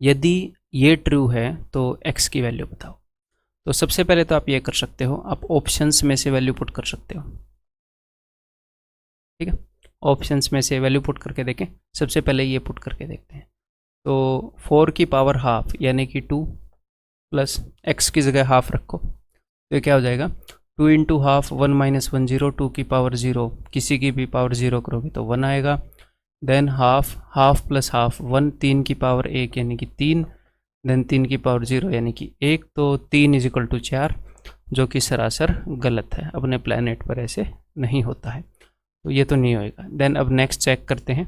यदि ये ट्रू है तो x की वैल्यू बताओ। तो सबसे पहले तो आप ये कर सकते हो, आप ऑप्शंस में से वैल्यू पुट कर सकते हो। ठीक है, ऑप्शंस में से वैल्यू पुट करके देखें। सबसे पहले ये पुट करके देखते हैं। तो 4 की पावर हाफ यानी कि 2 प्लस x की जगह हाफ रखो, तो क्या हो जाएगा 2 इंटू हाफ 1 माइनस 1 0, 2 की पावर 0, किसी की भी पावर 0 करोगे तो 1 आएगा। Than half, half plus half 1, 3 की पावर 1 यानी कि 3, देन 3 की पावर 0 यानी कि 1, तो 3 इज इक्वल टू 4, जो कि सरासर गलत है। अपने प्लैनेट पर ऐसे नहीं होता है, तो ये तो नहीं होएगा। देन अब नेक्स्ट चेक करते हैं।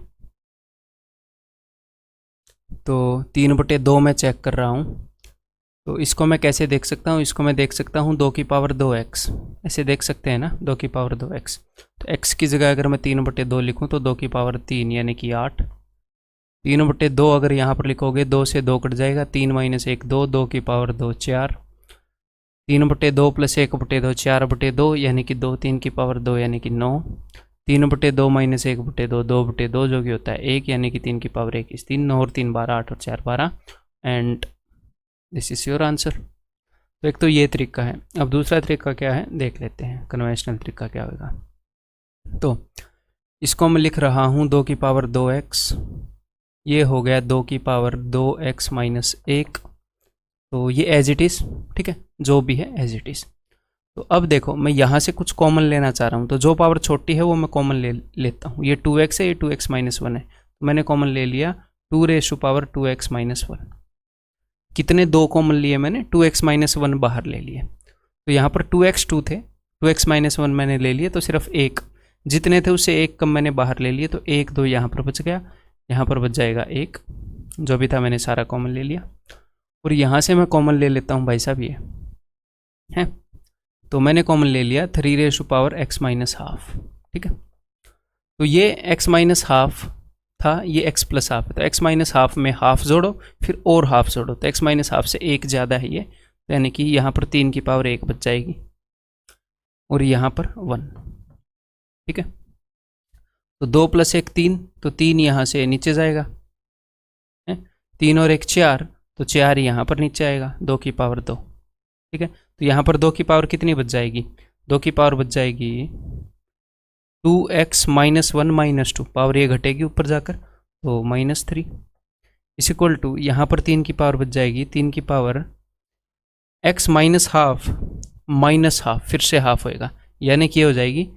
तो 3/2 मैं चेक कर रहा हूँ, तो इसको मैं कैसे देख सकता हूँ? इसको मैं देख सकता हूँ 2 की पावर 2x, ऐसे देख सकते हैं ना, 2 की पावर 2x। तो x की जगह अगर मैं 3/2 लिखूँ तो 2 की पावर 3 यानी कि 8। 3/2 अगर यहाँ पर लिखोगे 2 से 2 कट जाएगा, 3 माइनस 1 2, 2 की पावर 2 4, 3/2 प्लस 1/2 4/2 यानी कि 2, 3 की पावर 2 यानी कि 9, 3/2 माइनस 1/2 2/2 जो कि होता है 1 यानी कि 3 की पावर 1 इस 3, 9 और 3 12, 8 और 4 12, and this is your answer. तो एक तो ये तरीका है। अब दूसरा तरीका क्या है देख लेते हैं, कन्वेंशनल तरीका क्या होगा। तो इसको मैं लिख रहा हूँ 2 की पावर 2x, ये हो गया 2 की पावर 2x माइनस 1, तो ये एज इट इज़, ठीक है, जो भी है एज इट इज़। तो अब देखो मैं यहाँ से कुछ कॉमन लेना चाह रहा हूँ, तो जो पावर छोटी है वो मैं कॉमन लेता हूँ। ये 2x है, ये 2x माइनस 1 है, तो मैंने कॉमन ले लिया 2 rays to power 2x minus 1। कितने 2 कॉमन लिए मैंने? 2x माइनस 1 बाहर ले लिए। तो यहाँ पर 2x 2 थे, 2x माइनस 1 मैंने ले लिए, तो सिर्फ 1, जितने थे उससे 1 कम मैंने बाहर ले लिए, तो 1 2 यहाँ पर बच गया, यहाँ पर बच जाएगा 1, जो भी था मैंने सारा कॉमन ले लिया। और यहाँ से मैं कॉमन ले लेता हूँ भाई साहब, ये है, तो मैंने कॉमन ले लिया 3 raise to power x minus half. ठीक है, तो ये x माइनस हाफ था, ये x प्लस हाफ है, तो x माइनस हाफ में हाफ जोड़ो फिर और हाफ जोड़ो, तो x माइनस हाफ से 1 ज़्यादा है ये, यानी कि यहाँ पर 3 की पावर 1 बच जाएगी और यहाँ पर 1। ठीक है, तो 2 प्लस 1 3, तो 3 यहाँ से नीचे जाएगा, 3 और 1 4, तो 4 यहाँ पर नीचे आएगा, 2 की पावर 2। ठीक है, तो यहाँ पर 2 की पावर कितनी बच जाएगी? 2 की पावर बच जाएगी 2x माइनस 1 माइनस 2, पावर ये घटेगी ऊपर जाकर, तो -3 इस इक्वल टू यहाँ पर 3 की पावर बच जाएगी, 3 की power x minus half minus half, फिर से हाफ होएगा, यानी कि ये हो जाएगी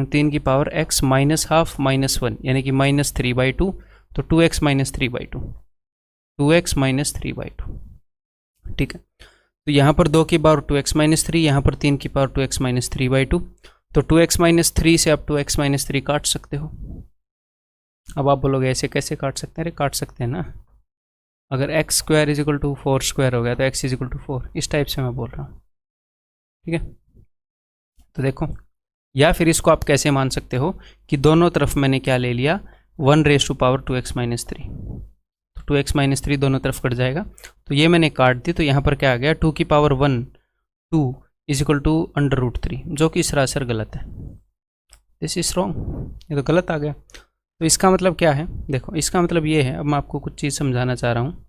3 की power x minus half minus 1 यानी कि -3/2, तो 2x माइनस 3/2, 2x माइनस 3/2। ठीक है, तो यहाँ पर 2 की पावर 2x माइनस 3, यहाँ पर 3 की पावर 2x माइनस 3/2, तो 2x माइनस 3 से आप 2x माइनस 3 काट सकते हो। अब आप बोलोगे ऐसे कैसे काट सकते हैं? अरे काट सकते हैं ना, अगर x square is equal to 4 square हो गया तो x इज इक्वल टू 4, इस टाइप से मैं बोल रहा हूँ। ठीक है, तो देखो, या फिर इसको आप कैसे मान सकते हो कि दोनों तरफ मैंने क्या ले लिया 1 rays to power 2x minus 3, तो 2x माइनस 3 दोनों तरफ कट जाएगा, तो ये मैंने काट दी, तो यहाँ पर क्या आ गया 2 की पावर 1 2 इज इक्वल टू √3, जो कि सरासर गलत है। दिस इज रॉन्ग, ये तो गलत आ गया। तो इसका मतलब क्या है? देखो, इसका मतलब ये है, अब मैं आपको कुछ चीज़ समझाना चाह रहा हूँ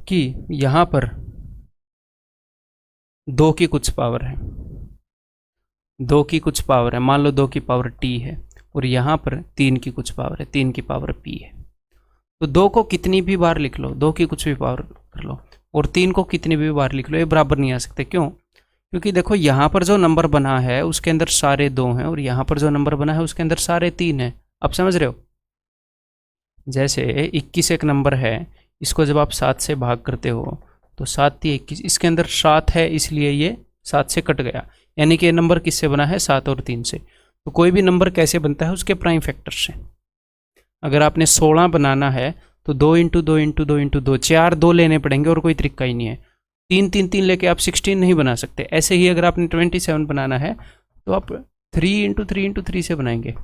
कि यहाँ पर 2 की कुछ पावर है, 2 की कुछ पावर है, मान लो 2 की पावर t है, और यहाँ पर 3 की कुछ पावर है, 3 की पावर p है। तो 2 को कितनी भी बार लिख लो, 2 की कुछ भी पावर कर लो, और 3 को कितनी भी बार लिख लो, ये बराबर नहीं आ सकते। क्यों? क्योंकि देखो यहाँ पर जो नंबर बना है उसके अंदर सारे 2 हैं, और यहाँ पर जो नंबर बना है उसके अंदर सारे 3 हैं। आप समझ रहे हो? जैसे 21 एक नंबर है, इसको जब आप 7 से भाग करते हो तो 7 3 21, इसके अंदर 7 है, इसलिए ये 7 से कट गया, यानी कि ये नंबर किससे बना है? 7 और 3 से। तो कोई भी नंबर कैसे बनता है? उसके प्राइम फैक्टर से। अगर आपने 16 बनाना है तो 2 इंटू 2 इंटू 2 इंटू 2, 4 2 लेने पड़ेंगे, और कोई तरीका ही नहीं है। 3 3 3 लेके आप 16 नहीं बना सकते। ऐसे ही अगर आपने 27 बनाना है तो आप 3 इंटू 3 इंटू 3 से बनाएंगे,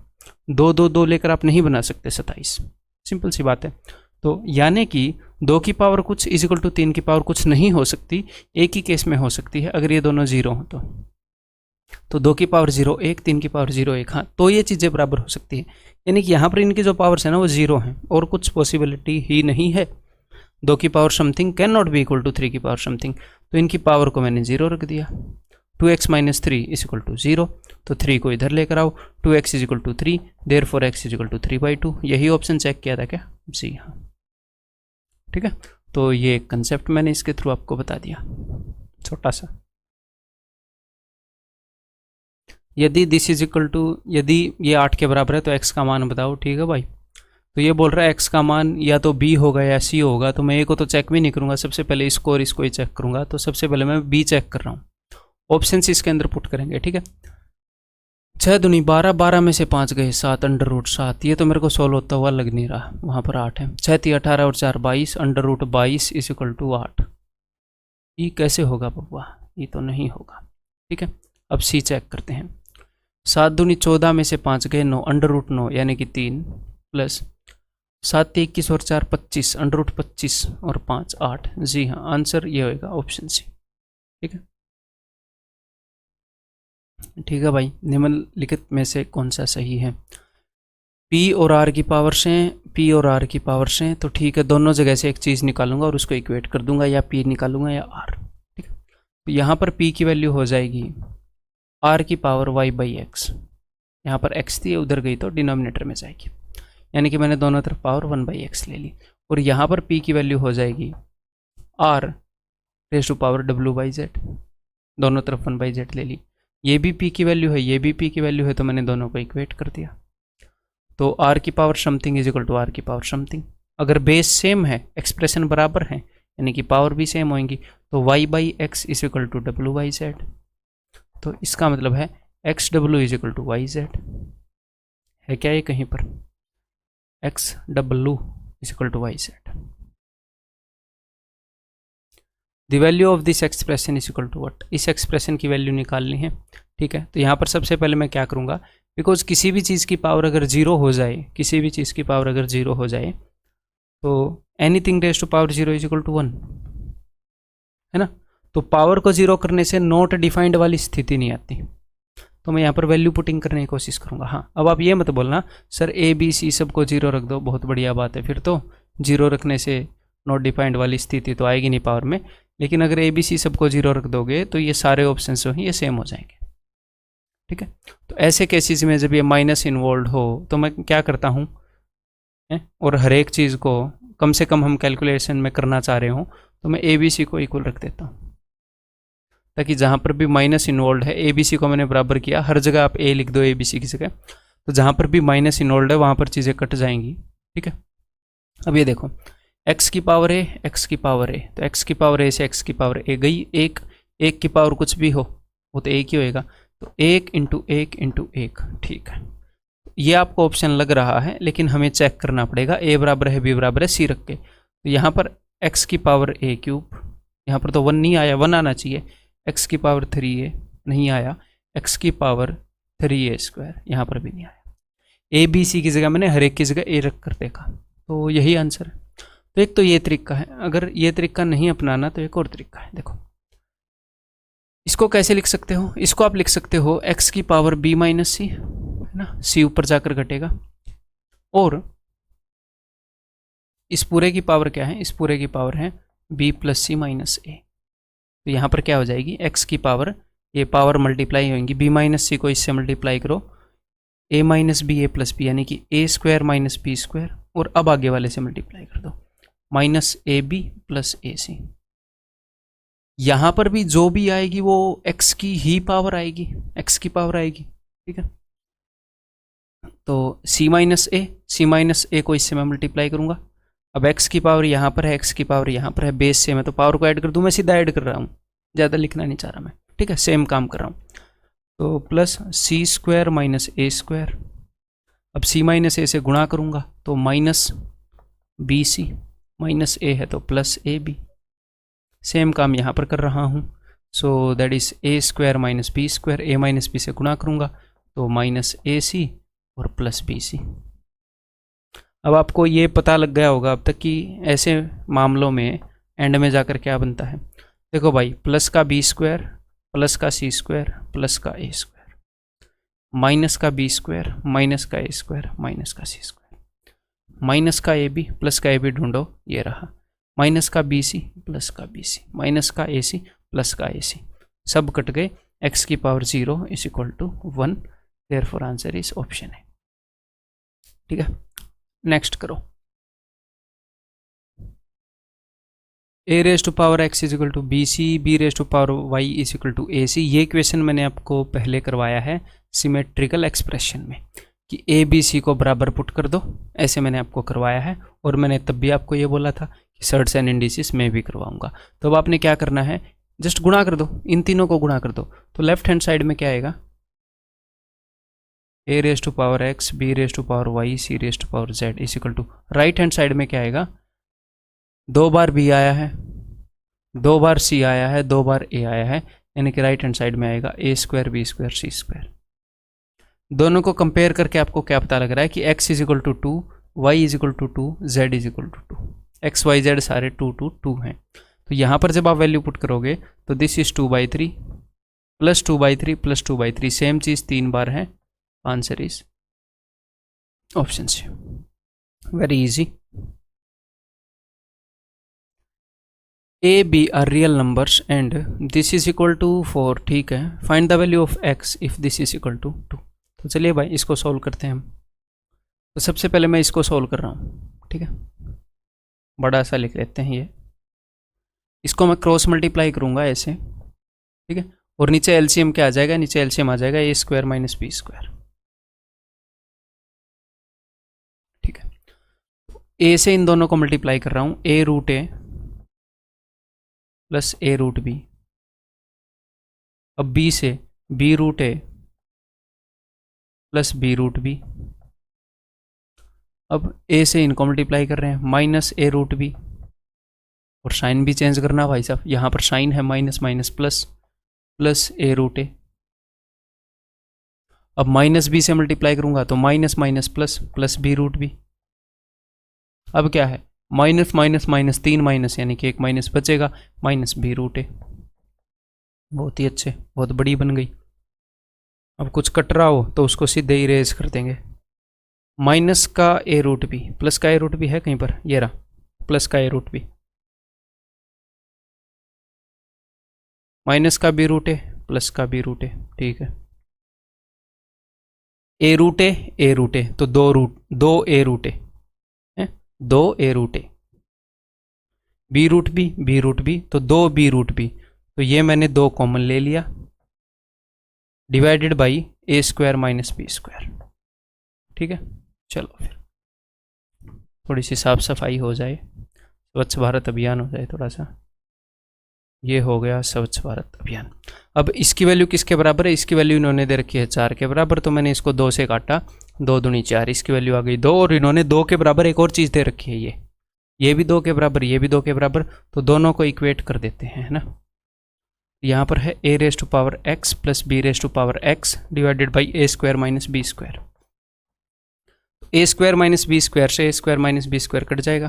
2 2 2 लेकर आप नहीं बना सकते 27। सिंपल सी बात है। तो यानी कि 2 की पावर कुछ इज इक्वल टू 3 की पावर कुछ नहीं हो सकती, एक ही केस में हो सकती है, अगर ये दोनों 0 हो तो। तो 2 की पावर 0 1, 3 की पावर 0 1, हाँ तो ये चीज़ें बराबर हो सकती है। यानी कि यहाँ पर इनकी जो पावर्स है ना वो 0 हैं और कुछ पॉसिबिलिटी ही नहीं है। 2 की power something can not be equal to 3 की पावर समथिंग, तो इनकी पावर को मैंने 0 रख दिया। 2x minus 3 is equal to 0, तो 3 को इधर लेकर आओ, 2x is equal to 3, therefore x is equal to 3/2। यही ऑप्शन चेक किया था क्या? जी हाँ, ठीक है। तो ये कंसेप्ट मैंने इसके थ्रू आपको बता दिया छोटा सा। यदि दिस इज इक्वल टू, यदि ये 8 के बराबर है तो x का मान बताओ, ठीक है भाई। तो ये बोल रहा है x का मान या तो b होगा या c होगा, तो मैं a को तो चेक भी नहीं करूंगा, सबसे पहले इसको और इसको ही चेक करूंगा। तो सबसे पहले मैं b चेक कर रहा हूँ, ऑप्शन इसके अंदर पुट करेंगे, ठीक है। 6 दूनी 12, 12 में से 5 गए 7, अंडर रूट 7, ये तो मेरे को सोल्व होता हुआ लग नहीं रहा, वहाँ पर 8 है। 6 3 18 और 4 22, under root 22 is equal to 8। ये कैसे होगा बब्बा? ये तो नहीं होगा, ठीक है। अब सी चेक करते हैं। 7 दूनी 14 में से 5 गए 9, अंडर रूट 9 यानी कि 3, प्लस 7 21 और 4 25, अंडर रूट 25 और 5 8। जी हाँ, आंसर ये होगा ऑप्शन सी, ठीक है। ठीक है भाई, निम्नलिखित में से कौन सा सही है? P और R की पावर से, P और R की पावर से, तो ठीक है, दोनों जगह से एक चीज़ निकालूंगा और उसको इक्वेट कर दूंगा, या P निकालूंगा या R, ठीक है। तो यहाँ पर P की वैल्यू हो जाएगी R की पावर y/x, यहाँ पर x थी उधर गई तो डिनोमिनेटर में जाएगी, यानी कि मैंने दोनों तरफ पावर 1/x ले ली। और यहाँ पर P की वैल्यू हो जाएगी R rays to power w/z, दोनों तरफ 1/z ले ली। ये भी P की वैल्यू है, ये भी P की वैल्यू है, तो मैंने दोनों को इक्वेट कर दिया। तो R की power something is equal to R की पावर समथिंग। अगर बेस सेम है, एक्सप्रेशन बराबर है, यानी कि पावर भी सेम होंगी, तो y/x is equal to w/z। तो इसका मतलब है xw is equal to yz। है क्या ये कहीं पर? xw is equal to yz। The value of this expression is equal to what? इस एक्सप्रेशन की वैल्यू निकालनी है, ठीक है। तो यहाँ पर सबसे पहले मैं क्या करूँगा, बिकॉज किसी भी चीज़ की पावर अगर 0 हो जाए, किसी भी चीज़ की पावर अगर 0 हो जाए, तो anything raise to power 0 is equal to 1, है ना। तो पावर को 0 करने से नॉट डिफाइंड वाली स्थिति नहीं आती, तो मैं यहाँ पर वैल्यू पुटिंग करने की कोशिश करूँगा। हाँ, अब आप ये मत बोलना सर A B C सबको 0 रख दो, बहुत बढ़िया बात है, फिर तो 0 रखने से नॉट डिफाइंड वाली स्थिति तो आएगी नहीं पावर में। लेकिन अगर A B C सबको 0 रख दोगे तो ये सारे ऑप्शन जो हैं ये सेम हो जाएंगे, ठीक है। तो ऐसे केसेस में जब ये माइनस इन्वॉल्व हो तो मैं क्या करता हूँ, और हर एक चीज़ को कम से कम हम कैलकुलेशन में करना चाह रहे हो, तो मैं A B C को इक्वल रख देता हूँ, ताकि जहाँ पर भी माइनस इन्वॉल्व है, A B C को मैंने बराबर किया, हर जगह आप A लिख दो A B C की जगह, तो जहाँ पर भी माइनस इन्वॉल्व है वहाँ पर चीज़ें कट जाएंगी, ठीक है। अब ये देखो, x की पावर a, x की पावर a, तो x की पावर a से x की पावर a गई, एक की पावर कुछ भी हो वो तो एक ही होएगा, तो 1 इंटू 1 इंटू 1, ठीक है। ये आपको ऑप्शन लग रहा है, लेकिन हमें चेक करना पड़ेगा, a बराबर है b बराबर है c रख के। तो यहाँ पर x की पावर a क्यूब, यहाँ पर तो 1 नहीं आया, 1 आना चाहिए, x की पावर 3a नहीं आया, x की पावर 3a², यहाँ पर भी नहीं आया। a b c की जगह मैंने हर एक की जगह a रख कर देखा, तो यही आंसर है। तो एक तो ये तरीका है, अगर ये तरीका नहीं अपनाना तो एक और तरीका है। देखो इसको कैसे लिख सकते हो, इसको आप लिख सकते हो x की पावर b माइनस सी, है ना, c ऊपर जाकर घटेगा, और इस पूरे की पावर क्या है, इस पूरे की पावर है b प्लस सी माइनस ए। तो यहाँ पर क्या हो जाएगी, x की पावर, ये पावर मल्टीप्लाई होंगी, b माइनस सी को इससे मल्टीप्लाई करो, a minus B a plus b, यानी कि a² माइनस b², और अब आगे वाले से मल्टीप्लाई कर दो, माइनस ए बी प्लस ए सी। यहाँ पर भी जो भी आएगी वो x की ही पावर आएगी, x की पावर आएगी, ठीक है। तो c माइनस ए को इससे मैं मल्टीप्लाई करूँगा, अब x की पावर यहाँ पर है, x की पावर यहाँ पर है, बेस से मैं तो पावर को ऐड कर दूँ, मैं सीधा ऐड कर रहा हूँ, ज़्यादा लिखना नहीं चाह रहा मैं, ठीक है, सेम काम कर रहा हूँ। तो प्लस c² माइनस a², अब c माइनस ए से गुणा करूँगा तो माइनस बी सी, माइनस ए है तो प्लस ए बी, सेम काम यहाँ पर कर रहा हूँ। So that is a² minus b², a minus b से गुणा करूँगा तो माइनस ए सी और प्लस बी सी। अब आपको ये पता लग गया होगा अब तक कि ऐसे मामलों में एंड में जाकर क्या बनता है। देखो भाई, प्लस का b² प्लस का सी स्क्वायर प्लस का ए स्क्वायर माइनस का बी स्क्वायर माइनस का ए स्क्वायर माइनस का सी स्क्वायर माइनस का ए बी प्लस का ए बी ढूंढो, ये रहा, माइनस का बी सी प्लस का बी सी माइनस का ए सी प्लस का ए सी, सब कट गए, x की power 0 is equal to 1, therefore answer is option है। ठीक है, नेक्स्ट करो। a raise to power x is equal to B C, B raise to power y is equal to A C. ये question मैंने आपको पहले करवाया है सिमेट्रिकल एक्सप्रेशन में कि a b c को बराबर पुट कर दो, ऐसे मैंने आपको करवाया है, और मैंने तब भी आपको ये बोला था कि सर्ट्स एंड इंडिसेस में भी करवाऊंगा। तो अब आपने क्या करना है, जस्ट गुणा कर दो, इन तीनों को गुणा कर दो। तो लेफ्ट हैंड साइड में क्या आएगा, a raise to power x, b raise to power y, c raise to power z is equal to, right hand side में क्या आएगा, 2 बार b आया है, 2 बार c आया है, 2 बार a आया है, यानी कि राइट हैंड साइड में आएगा a square b square c square. दोनों को कंपेयर करके आपको क्या पता लग रहा है कि x is equal to 2, y is equal to 2, z is equal to 2, x y z सारे 2 2 2 हैं। तो यहाँ पर जब आप वैल्यू पुट करोगे तो this is 2/3 plus 2/3 plus 2/3, same चीज़ 3 बार है, answer is option C. Very easy. a b are real numbers and this is equal to 4, ठीक है। Find the value of x if this is equal to 2। तो चलिए भाई इसको solve करते हैं हम। तो सबसे पहले मैं इसको सॉल्व कर रहा हूँ, ठीक है, बड़ा सा लिख लेते हैं ये, इसको मैं क्रॉस मल्टीप्लाई करूँगा ऐसे, ठीक है, और नीचे एलसीएम क्या आ जाएगा, नीचे एलसीएम आ जाएगा a square minus B square, ठीक है। a से इन दोनों को मल्टीप्लाई कर रहा हूँ, a root a plus a root b, अब b से b root a plus b root b, अब a से इनको मल्टीप्लाई कर रहे हैं, माइनस a रूट b, और साइन भी चेंज करना भाई साहब, यहाँ पर साइन है minus minus plus, plus a root a, अब माइनस b से मल्टीप्लाई करूँगा तो minus minus plus, plus b root b, अब क्या है, माइनस माइनस माइनस 3 माइनस, यानी कि एक माइनस बचेगा, माइनस b रूट a। बहुत ही अच्छे, बहुत बड़ी बन गई। अब कुछ कट रहा हो तो उसको सीधे इरेज कर देंगे, माइनस का a रूट b, प्लस का a रूट b है कहीं पर, ये रहा, प्लस का a रूट b, माइनस का b रूट a प्लस का b रूट a, ठीक है। a रूट a तो 2 a रूट a है, 2 a root a, b root b तो 2 b रूट b, तो ये मैंने 2 कॉमन ले लिया, divided by a square minus B square, ठीक है। चलो फिर थोड़ी सी साफ सफाई हो जाए, स्वच्छ भारत अभियान हो जाए थोड़ा सा, ये हो गया स्वच्छ भारत अभियान। अब इसकी वैल्यू किसके बराबर है, इसकी वैल्यू इन्होंने दे रखी है 4 के बराबर, तो मैंने इसको 2 से काटा, 2 दूनी 4, इसकी वैल्यू आ गई 2, और इन्होंने 2 के बराबर एक और चीज़ दे रखी है, ये भी 2 के बराबर, ये भी 2 के बराबर, तो दोनों को इक्वेट कर देते हैं, है ना। यहाँ पर है a raise to power x plus b raise to power x divided by a square minus B square, a square minus B square से a square minus B square cut जाएगा,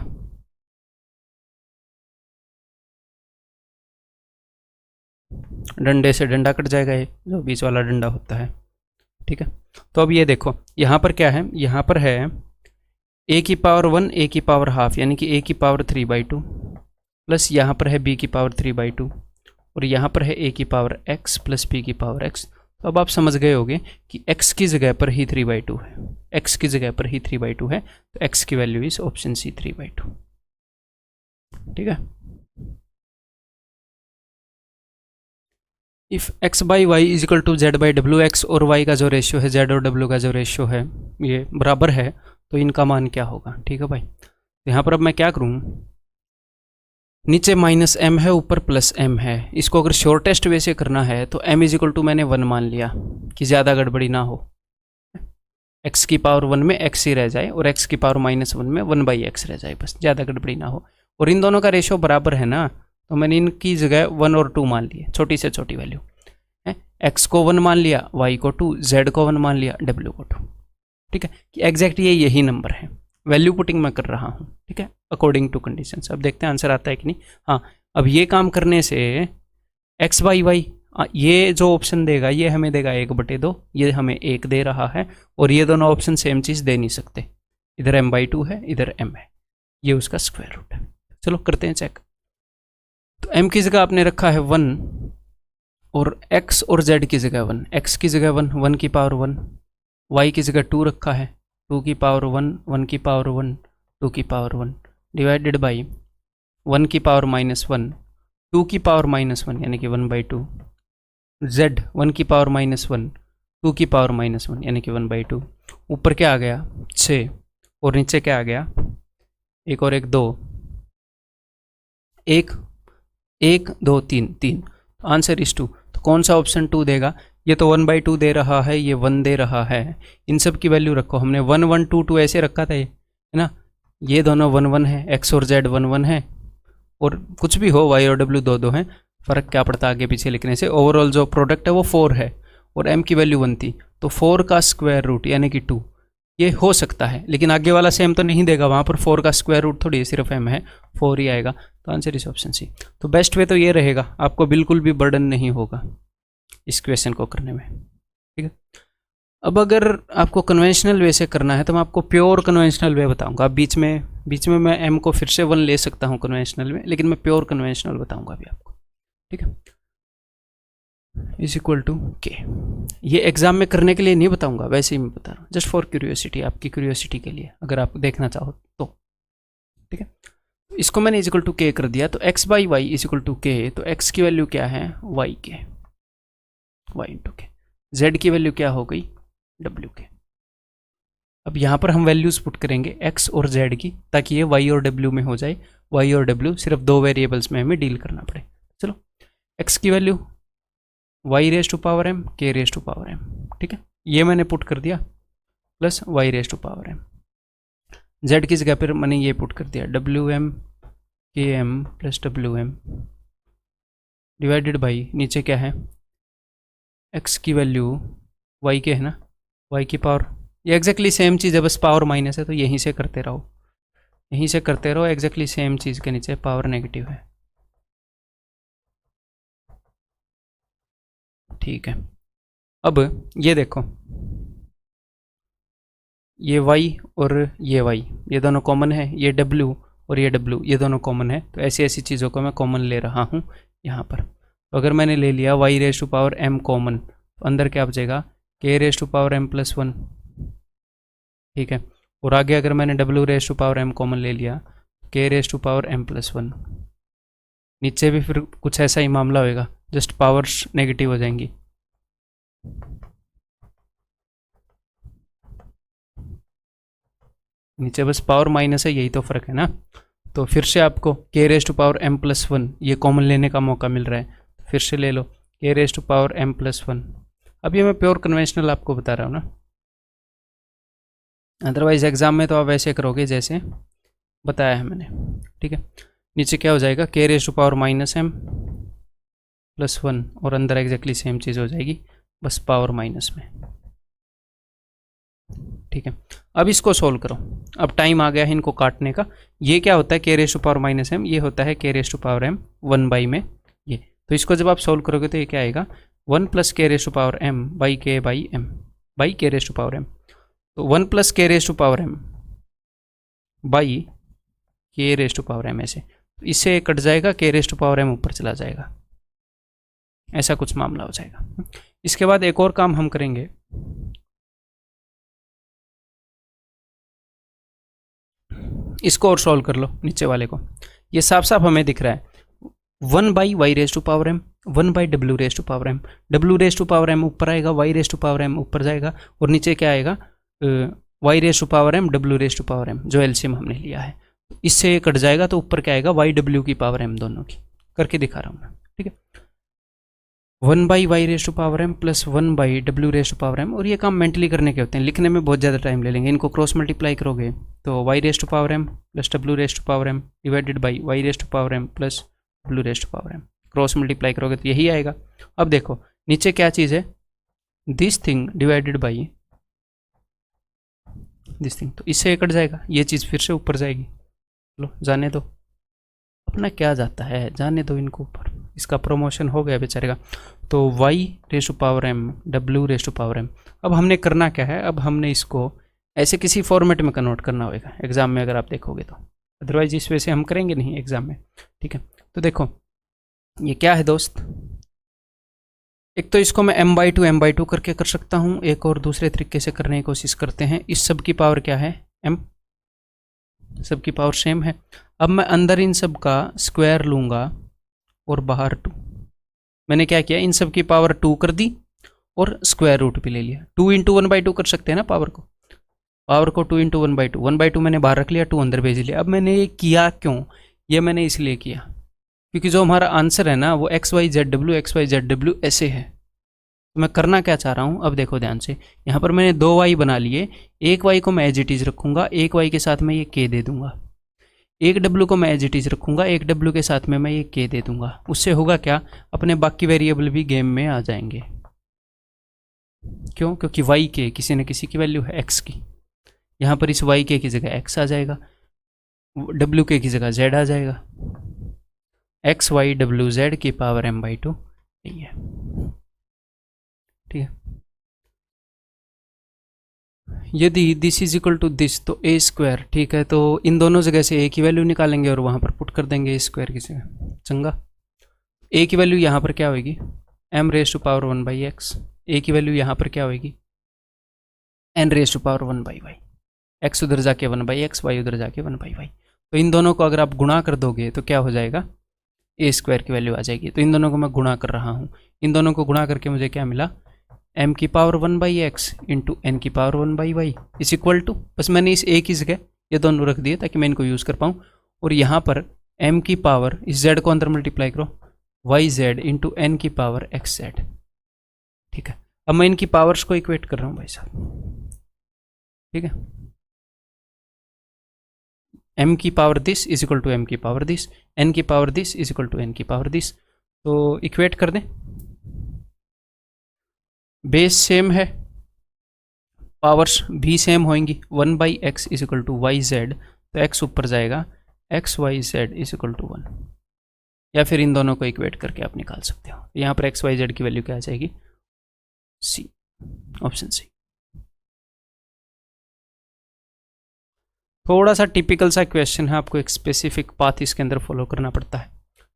डंडे से डंडा कट जाएगा, ये जो बीच वाला डंडा होता है, ठीक है। तो अब ये देखो यहाँ पर क्या है, यहाँ पर है a की पावर 1 a की पावर हाफ, यानी कि a की पावर 3/2 प्लस यहाँ पर है b की पावर 3/2, और यहाँ पर है a की पावर x प्लस b की पावर x। तो अब आप समझ गए होंगे कि x की जगह पर ही 3/2 है, x की जगह पर ही 3/2 है, तो x की वैल्यू इज ऑप्शन सी 3/2, ठीक है। If x by y is equal to z by डब्ल्यू, एक्स और y का जो रेशियो है, z और w का जो रेशियो है ये बराबर है, तो इनका मान क्या होगा, ठीक है भाई। तो यहाँ पर अब मैं क्या करूँ, नीचे माइनस m है, ऊपर प्लस m है, इसको अगर शॉर्टेस्ट वे से करना है तो m इज इक्वल टू मैंने 1 मान लिया कि ज़्यादा गड़बड़ी ना हो, x की पावर 1 में x ही रह जाए और x की पावर -1 में 1/x रह जाए, बस ज़्यादा गड़बड़ी ना हो। और इन दोनों का रेशियो बराबर है ना, तो मैंने इनकी जगह 1 और 2 मान लिए, छोटी से छोटी वैल्यू है, x को 1 मान लिया, y को 2, z को 1 मान लिया, w को 2, ठीक है, कि एग्जैक्ट ये यही नंबर है। वैल्यू पुटिंग मैं कर रहा हूँ, ठीक है, अकॉर्डिंग टू कंडीशंस। अब देखते हैं आंसर आता है कि नहीं। हाँ, अब ये काम करने से x बाई वाई ये जो ऑप्शन देगा ये हमें देगा 1/2, ये हमें 1 दे रहा है, और ये दोनों ऑप्शन सेम चीज़ दे नहीं सकते। इधर m/2 है, इधर m है, ये उसका स्क्वायर रूट है। चलो करते हैं चेक। तो m की जगह आपने रखा है 1, और x और z की जगह 1, x की जगह 1, 1 की पावर 1, y की जगह 2 रखा है, 2 की पावर 1, 1 की पावर 1, 2 की पावर 1, डिवाइडेड बाई 1 की पावर -1, 2 की पावर -1 यानी कि 1/2, z 1 की पावर -1, 2 की पावर -1 यानी कि 1/2। ऊपर क्या आ गया 6, और नीचे क्या आ गया, एक और एक 2, 1 1 2 3 3, आंसर इज 2। तो कौन सा ऑप्शन 2 देगा? ये तो 1/2 दे रहा है, ये 1 दे रहा है, इन सब की वैल्यू रखो। हमने 1 1 2 2 ऐसे रखा था, ये है ना, ये दोनों 1 1 है, x और z 1 1 है, और कुछ भी हो y और w 2 2 हैं, फ़र्क क्या पड़ता आगे पीछे लिखने से। ओवरऑल जो प्रोडक्ट है वो 4 है, और m की वैल्यू 1 थी, तो 4 का स्क्वायर रूट यानी कि 2, ये हो सकता है, लेकिन आगे वाला सेम तो नहीं देगा, वहाँ पर 4 का स्क्वायर रूट थोड़ी, सिर्फ m है, 4 ही आएगा। तो आंसर इस ऑप्शन सी। तो बेस्ट वे तो ये रहेगा, आपको बिल्कुल भी बर्डन नहीं होगा इस क्वेश्चन को करने में, ठीक है। अब अगर आपको कन्वेंशनल वे से करना है तो मैं आपको प्योर कन्वेंशनल वे बताऊंगा। अब बीच में मैं m को फिर से 1 ले सकता हूँ कन्वेंशनल में, लेकिन मैं प्योर कन्वेंशनल बताऊंगा अभी आपको, ठीक है। इज इक्वल टू k, ये एग्जाम में करने के लिए नहीं बताऊंगा, वैसे ही मैं बता रहा हूँ, जस्ट फॉर क्यूरियोसिटी, आपकी क्यूरियोसिटी के लिए, अगर आप देखना चाहो तो, ठीक है। इसको मैंने इज इक्वल टू k कर दिया, तो x/y is equal to k, तो x की वैल्यू क्या है y इंटू k, z की वैल्यू क्या हो गई w k। अब यहाँ पर हम वैल्यूज पुट करेंगे x और z की, ताकि ये y और w में हो जाए, y और w सिर्फ 2 वेरिएबल्स में हमें डील करना पड़े। चलो, x की वैल्यू y⁻m, k⁻m, ठीक है, ये मैंने पुट कर दिया, प्लस y⁻m। z की जगह पर मैंने ये पुट कर दिया wm km plus wm, divided by नीचे क्या है, x की वैल्यू y के है ना, y की पावर, ये एग्जैक्टली सेम चीज़ है, बस पावर माइनस है, तो यहीं से करते रहो, यहीं से करते रहो, एग्जैक्टली सेम चीज़ के नीचे पावर नेगेटिव है, ठीक है। अब ये देखो, ये y और ये y, ये दोनों कॉमन है, ये w और ये w, ये दोनों कॉमन है, तो ऐसी ऐसी चीज़ों को मैं कॉमन ले रहा हूँ यहाँ पर। तो अगर मैंने ले लिया y⁻m कॉमन, तो अंदर क्या बचेगा k⁻m+1, ठीक है। और आगे अगर मैंने w⁻m कॉमन ले लिया, k⁻m+1, नीचे भी फिर कुछ ऐसा ही मामला होएगा, जस्ट पावर्स नेगेटिव हो जाएंगी, नीचे बस पावर माइनस है, यही तो फ़र्क है ना। तो फिर से आपको k⁻m+1 ये कॉमन लेने का मौका मिल रहा है, फिर से ले लो k⁻m+1। अब ये मैं प्योर कन्वेंशनल आपको बता रहा हूँ ना, अदरवाइज एग्जाम में तो आप वैसे करोगे जैसे बताया है मैंने, ठीक है। नीचे क्या हो जाएगा k⁻m+1, और अंदर एग्जैक्टली सेम चीज़ हो जाएगी, बस पावर माइनस में, ठीक है। अब इसको सोल्व करो, अब टाइम आ गया है इनको काटने का। ये क्या होता है k⁻m, ये होता है k⁻m 1 में ये, तो इसको जब आप सोल्व करोगे तो ये क्या आएगा 1 + k⁻m by k/m by k⁻m, तो 1 + k⁻m बाई k⁻m ऐसे, तो इससे कट जाएगा, k⁻m ऊपर चला जाएगा, ऐसा कुछ मामला हो जाएगा। इसके बाद एक और काम हम करेंगे, इसको और सॉल्व कर लो नीचे वाले को, ये साफ साफ हमें दिख रहा है 1/y⁻m, 1/w⁻m, w⁻m ऊपर आएगा, y⁻m ऊपर जाएगा, और नीचे क्या आएगा y⁻m, w⁻m, जो एलसीएम हमने लिया है, इससे कट जाएगा, तो ऊपर क्या आएगा y⁻m दोनों की करके दिखा रहा हूँ मैं, ठीक है। 1/y⁻m प्लस 1/w⁻m, और ये काम मेंटली करने के होते हैं, लिखने में बहुत ज़्यादा टाइम ले लेंगे। इनको क्रॉस मल्टीप्लाई करोगे तो y⁻m plus w⁻m divided by y⁻m plus w⁻m, cross multiply करोगे तो यही आएगा। अब देखो नीचे क्या चीज़ है, this thing divided by this thing, तो इससे कट जाएगा, ये चीज़ फिर से ऊपर जाएगी। लो जाने दो, अपना क्या जाता है, जाने दो इनको ऊपर, इसका प्रमोशन हो गया बेचारे का। तो y⁻m w⁻m। अब हमने करना क्या है, अब हमने इसको ऐसे किसी फॉर्मेट में कन्वर्ट करना होगा एग्जाम में, अगर आप देखोगे तो, अदरवाइज इस वजह से हम करेंगे नहीं एग्जाम में। ठीक है, तो देखो ये क्या है दोस्त, एक तो इसको मैं m/2 करके कर सकता हूँ, एक और दूसरे तरीके से करने की कोशिश करते हैं। इस सब की पावर क्या है, m, सब की पावर सेम है। अब मैं अंदर इन सब का स्क्वायर लूँगा और बाहर 2। मैंने क्या किया, इन सब की पावर 2 कर दी और स्क्वायर रूट भी ले लिया। 2 × 1/2 कर सकते हैं ना पावर को 2 × 1/2, 1/2 मैंने बाहर रख लिया, 2 अंदर भेज लिया। अब मैंने ये किया क्यों, ये मैंने इसलिए किया क्योंकि जो हमारा आंसर है ना वो XYZW ऐसे है। तो मैं करना क्या चाह रहा हूँ, अब देखो ध्यान से, यहाँ पर मैंने 2 y बना लिए, एक y को मैं एज इट इज रखूँगा, एक y के साथ मैं ये k दे दूंगा। एक w को मैं एज इट इज रखूँगा, एक w के साथ में मैं ये k दे दूंगा। उससे होगा क्या, अपने बाकी वेरिएबल भी गेम में आ जाएंगे। क्यों, क्योंकि y k किसी न किसी की वैल्यू है x की, यहाँ पर इस y k की जगह x आ जाएगा, w k की जगह z आ जाएगा। XYWZ की पावर m/2 यही है। ठीक है, यदि this is equal to this तो a²। ठीक है, तो इन दोनों जगह से a की वैल्यू निकालेंगे और वहाँ पर पुट कर देंगे a² की जगह। चंगा, a की वैल्यू यहाँ पर क्या होगी, m⁻1/x। a की वैल्यू यहाँ पर क्या होगी, n⁻1/y। x उधर जाके 1/x, y उधर जाके 1/y। तो इन दोनों को अगर आप गुणा कर दोगे तो क्या हो जाएगा, a² की वैल्यू आ जाएगी। तो इन दोनों को मैं गुणा कर रहा हूँ, इन दोनों को गुणा करके मुझे क्या मिला, m⁻1/x × n⁻1/y is equal to, बस मैंने इस a की जगह ये दोनों रख दिए ताकि मैं इनको यूज़ कर पाऊँ। और यहाँ पर m की पावर, इस z को अंदर मल्टीप्लाई करो, yz × n⁻xz। ठीक है, अब मैं इनकी पावर्स को इक्वेट कर रहा हूँ भाई साहब। ठीक है, m की power this is equal to m की पावर दिस, n की power this is equal to n की पावर दिस। तो इक्वेट कर दें, बेस सेम है, पावर्स भी सेम होंगी। 1/x is equal to yz, तो x ऊपर जाएगा, xyz इज इक्वल टू 1। या फिर इन दोनों को इक्वेट करके आप निकाल सकते हो। यहाँ पर xyz की वैल्यू क्या आ जाएगी, C, ऑप्शन C। थोड़ा सा टिपिकल सा क्वेश्चन है, आपको एक स्पेसिफिक पाथ इसके अंदर फॉलो करना पड़ता है।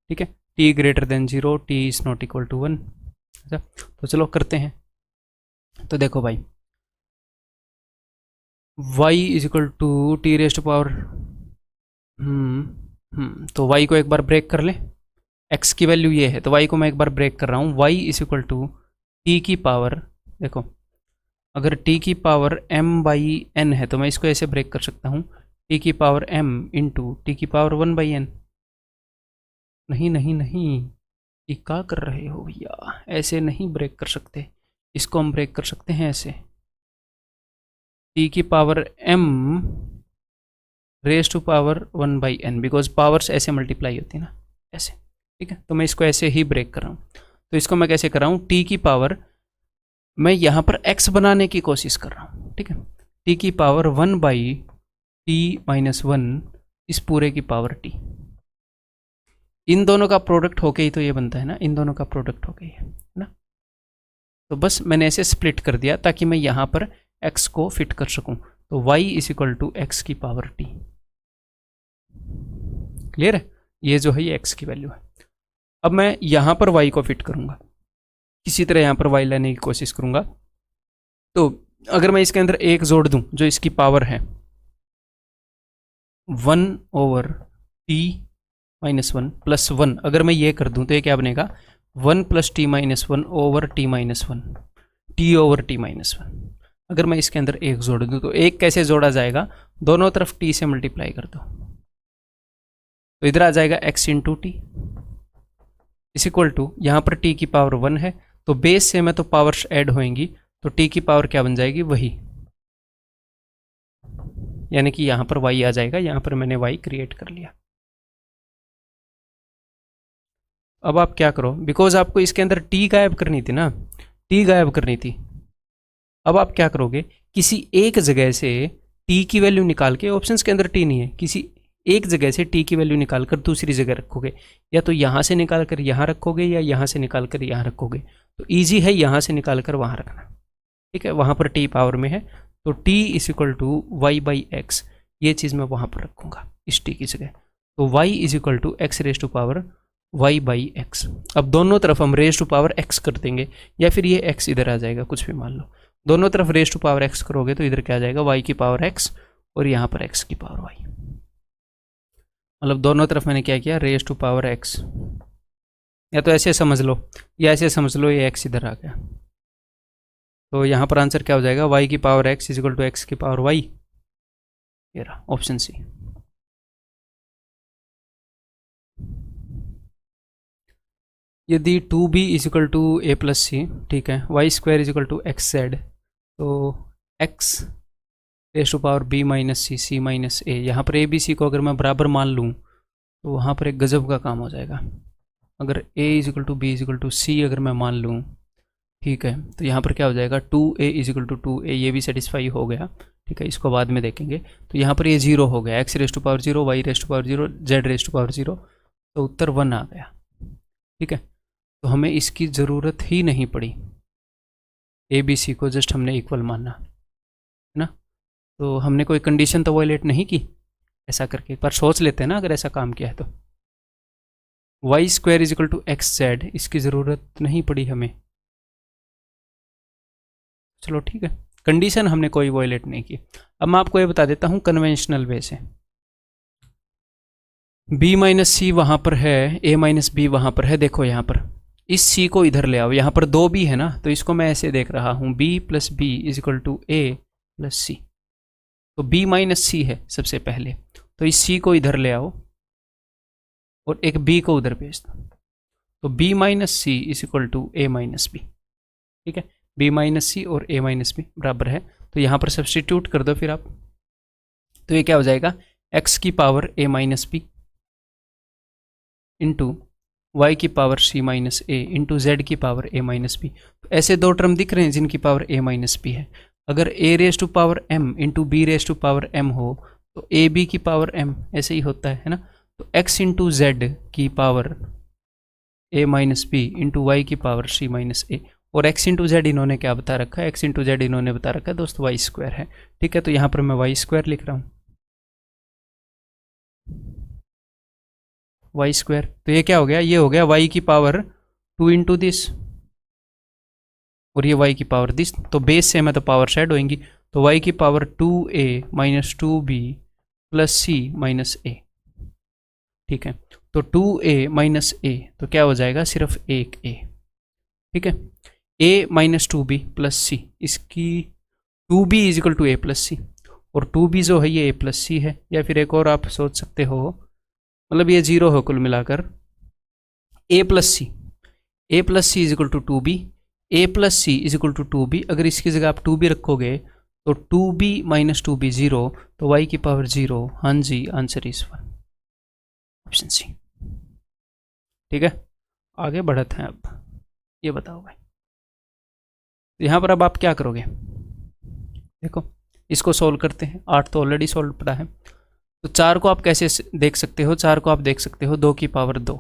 ठीक है, t>0, t is not equal to 1। अच्छा, तो चलो करते हैं। तो देखो भाई, y is equal to t⁻, तो y को एक बार ब्रेक कर ले, x की वैल्यू ये है तो y को मैं एक बार ब्रेक कर रहा हूँ। y is equal to t की पावर, देखो अगर t की पावर m/n है तो मैं इसको ऐसे ब्रेक कर सकता हूँ, t की पावर m इंटू t की पावर 1/n। नहीं नहीं नहीं, ये क्या कर रहे हो भैया, ऐसे नहीं ब्रेक कर सकते, इसको हम ब्रेक कर सकते हैं ऐसे, t की power m raise to power 1/n, because powers ऐसे मल्टीप्लाई होती है ना, ऐसे। ठीक है, तो मैं इसको ऐसे ही ब्रेक कर रहा हूँ। तो इसको मैं कैसे कर रहा हूँ, t की पावर मैं यहाँ पर x बनाने की कोशिश कर रहा हूँ। ठीक है, t की पावर 1/t-1 इस पूरे की पावर t, इन दोनों का प्रोडक्ट होके ही तो ये बनता है ना, इन दोनों का प्रोडक्ट होके ही है ना। तो बस मैंने ऐसे स्प्लिट कर दिया ताकि मैं यहाँ पर x को फिट कर सकूँ। तो y is equal to x की पावर t। क्लियर है, ये जो है ये x की वैल्यू है। अब मैं यहाँ पर y को फिट करूँगा, किसी तरह यहाँ पर y लाने की कोशिश करूँगा। तो अगर मैं इसके अंदर एक जोड़ दूँ जो इसकी पावर है 1/t-1 प्लस 1, अगर मैं ये कर दूँ तो ये क्या बनेगा, 1 + t-1/t-1, t/t-1। अगर मैं इसके अंदर एक जोड़ दूँ तो एक कैसे जोड़ा जाएगा, दोनों तरफ t से मल्टीप्लाई कर दो, तो इधर आ जाएगा x × t इस इक्वल टू, यहाँ पर t की पावर 1 है तो बेस से मैं तो पावर्स ऐड होएंगी, तो t की पावर क्या बन जाएगी, वही, यानी कि यहाँ पर y आ जाएगा। यहाँ पर मैंने y क्रिएट कर लिया। अब आप क्या करो, बिकॉज आपको इसके अंदर t गायब करनी थी ना, t गायब करनी थी। अब आप क्या करोगे, किसी एक जगह से t की वैल्यू निकाल के, ऑप्शंस के अंदर t नहीं है, किसी एक जगह से टी की वैल्यू निकाल कर दूसरी जगह रखोगे, या तो यहाँ से निकाल कर यहाँ रखोगे या यहाँ से निकाल कर यहाँ रखोगे, तो ईजी है यहाँ से निकाल कर वहाँ रखना, ठीक है। वहाँ पर टी पावर में है तो t is equal to y by x, ये चीज़ मैं वहाँ पर रखूँगा इस टी की जगह। तो y is equal to x raise to power y by x. अब दोनों तरफ हम रेज टू पावर x कर देंगे, या फिर ये x इधर आ जाएगा, कुछ भी मान लो। दोनों तरफ रेज टू पावर x करोगे तो इधर क्या आ जाएगा, y की पावर x और यहाँ पर x की पावर y। मतलब दोनों तरफ मैंने क्या किया, रेज टू पावर x, या तो ऐसे समझ लो या ऐसे समझ लो, ये x इधर आ गया। तो यहाँ पर आंसर क्या हो जाएगा, y की power x is equal to X की पावर y। ये रहा ऑप्शन सी। यदि 2b is equal to A plus C, ठीक है, Y square is equal to x Z, तो x raise to power b minus C minus A, यहाँ पर A B C को अगर मैं बराबर मान लूँ तो वहाँ पर एक गजब का काम हो जाएगा। अगर a is equal to B is equal to C अगर मैं मान लूँ, ठीक है, तो यहाँ पर क्या हो जाएगा, 2a is equal to 2a, ये भी सेटिस्फाई हो गया, ठीक है, इसको बाद में देखेंगे। तो यहाँ पर ये 0 हो गया, x raise to power 0, y raise to power 0, z raise to power 0, तो उत्तर 1 आ गया, ठीक है। तो हमें इसकी ज़रूरत ही नहीं पड़ी, ए बी सी को जस्ट हमने इक्वल माना, है ना। तो हमने कोई कंडीशन तो वायलेट नहीं की ऐसा करके, पर सोच लेते हैं ना अगर ऐसा काम किया है तो। Y square is equal to x z, इसकी ज़रूरत नहीं पड़ी हमें, चलो ठीक है, कंडीशन हमने कोई वायलेट नहीं की। अब मैं आपको ये बता देता हूँ कन्वेंशनल वे से, b माइनस सी वहाँ पर है, a माइनस बी वहाँ पर है। देखो यहाँ पर इस c को इधर ले आओ, यहाँ पर 2b है ना, तो इसको मैं ऐसे देख रहा हूँ, b plus B is equal to a plus C. तो b माइनस सी है सबसे पहले, तो इस c को इधर ले आओ और एक b को उधर भेज दो, तो b minus c is equal to a minus b, ठीक है। b माइनस सी और a माइनस बी बराबर है, तो यहाँ पर सब्सटीट्यूट कर दो फिर आप, तो ये क्या हो जाएगा, x की power a minus B into Y की power C minus a into Z की पावर ए माइनस बी। तो ऐसे दो टर्म दिख रहे हैं जिनकी पावर ए माइनस बी है। अगर A raise to power M into B raise to power M हो तो ए बी की पावर एम, ऐसे ही होता है ना। तो एक्स इंटू जेड की पावर ए माइनस बी इंटू वाई की पावर सी माइनस ए, और एक्स इंटू जेड इन्होंने क्या बता रखा है, एक्स इंटू जेड इन्होंने बता रखा है दोस्तों वाई स्क्वायर है, ठीक है। तो यहाँ पर मैं वाई स्क्वायर लिख रहा हूँ, वाई स्क्वायर। तो ये क्या हो गया, ये हो गया वाई की पावर 2 इंटू दिस और ये वाई की पावर दिस, तो बेस से मैं तो पावर शेड होएंगी, तो वाई की power 2a minus 2b plus C minus A, ठीक है। तो 2a माइनस ए तो क्या हो जाएगा, सिर्फ एक a, ठीक है। a minus 2b plus C, इसकी 2b is equal to a plus सी, और 2b जो है ये a प्लस सी है, या फिर एक और आप सोच सकते हो, मतलब ये 0 हो कुल मिलाकर, a plus c is equal to 2b, a plus c is equal to 2b। अगर इसकी जगह आप 2b रखोगे तो 2b माइनस 2b 0, तो y की पावर 0, हाँ जी आंसर इज 1, ऑप्शन सी, ठीक है। आगे बढ़ते हैं, अब ये बताओ भाई, यहाँ पर अब आप क्या करोगे, देखो इसको सोल्व करते हैं। 8 तो ऑलरेडी सोल्व पड़ा है, तो 4 को आप कैसे देख सकते हो, 4 को आप देख सकते हो 2 की पावर 2,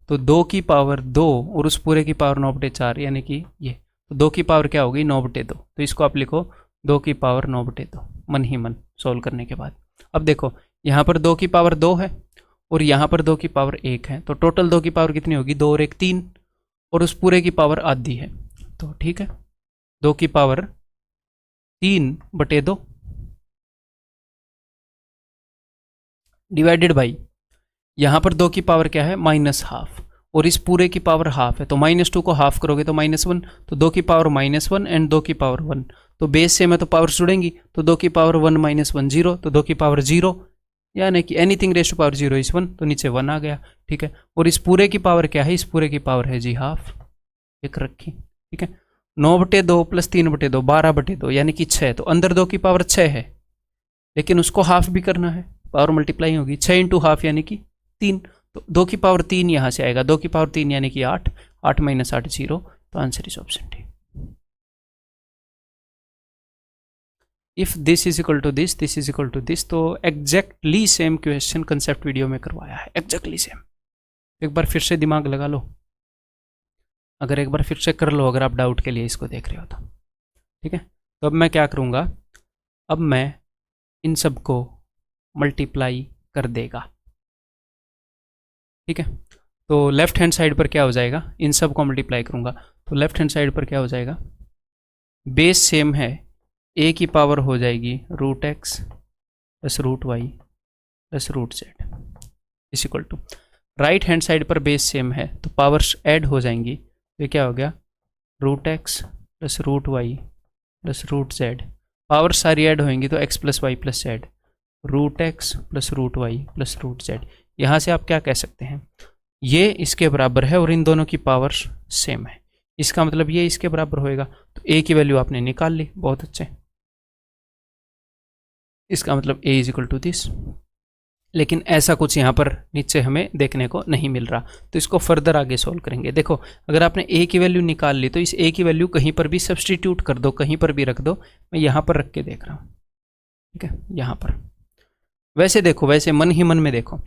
तो 2 की पावर 2 और उस पूरे की पावर 9/4, यानी कि ये, तो 2 की पावर क्या होगी 9/2, तो इसको आप लिखो 2 की पावर 9/2 मन ही मन सोल्व करने के बाद। अब देखो यहाँ पर 2 की पावर 2 है और यहाँ पर 2 की पावर 1 है, तो टोटल 2 की पावर कितनी होगी, 2 और 1 3, और उस पूरे की पावर आधी है, तो ठीक है 2 की पावर 3/2 डिवाइडेड बाई, यहाँ पर 2 की पावर क्या है माइनस हाफ, और इस पूरे की पावर हाफ है, तो -2 को हाफ करोगे तो -1, तो 2 की पावर -1 एंड 2 की पावर 1, तो बेस से मैं तो पावर जुड़ेंगी, तो 2 की पावर 1 माइनस 1 0, तो 2 की पावर 0, यानी कि anything raise to power 0 is 1, तो नीचे 1 आ गया, ठीक है। और इस पूरे की पावर क्या है, इस पूरे की पावर है जी हाफ, एक रखी, ठीक है। 9/2 प्लस 3/2 12/2 यानी कि 6, तो अंदर 2 की पावर 6 है, लेकिन उसको हाफ भी करना है, पावर मल्टीप्लाई होगी, 6 इंटू हाफ यानी कि 3, तो 2 की पावर 3 यहाँ से आएगा, 2 की पावर 3 यानी कि 8, 8 माइनस 8 0, तो answer is option D. If this is equal to this is equal to this, तो exactly same question concept video में करवाया है, एग्जैक्टली सेम। एक बार फिर से दिमाग लगा लो, अगर एक बार फिर से कर लो, अगर आप डाउट के लिए इसको देख रहे हो तो, ठीक है। तो अब मैं क्या करूँगा, अब मैं इन सब को मल्टीप्लाई कर देगा, ठीक है। तो लेफ्ट हैंड साइड पर क्या हो जाएगा, इन सब को मल्टीप्लाई करूँगा तो लेफ्ट हैंड साइड पर क्या हो जाएगा, बेस सेम है, ए की पावर हो जाएगी root x plus root y plus root Z is equal to, right hand side पर बेस सेम है तो पावर्स ऐड हो जाएंगी, तो ये क्या हो गया root x plus root y plus root z, power सारी ऐड होंगी तो x plus y plus z, root x plus root y plus root z. यहाँ से आप क्या कह सकते हैं, ये इसके बराबर है और इन दोनों की पावर्स सेम है, इसका मतलब ये इसके बराबर होएगा, तो ए की वैल्यू आपने निकाल ली, बहुत अच्छे। इसका मतलब ए इज इक्वल टू दिस, लेकिन ऐसा कुछ यहाँ पर नीचे हमें देखने को नहीं मिल रहा, तो इसको फर्दर आगे सोल्व करेंगे। देखो अगर आपने ए की वैल्यू निकाल ली तो इस ए की वैल्यू कहीं पर भी सब्सटीट्यूट कर दो, कहीं पर भी रख दो, मैं यहाँ पर रख के देख रहा हूँ, ठीक है। यहाँ पर वैसे देखो, वैसे मन ही मन में देखो,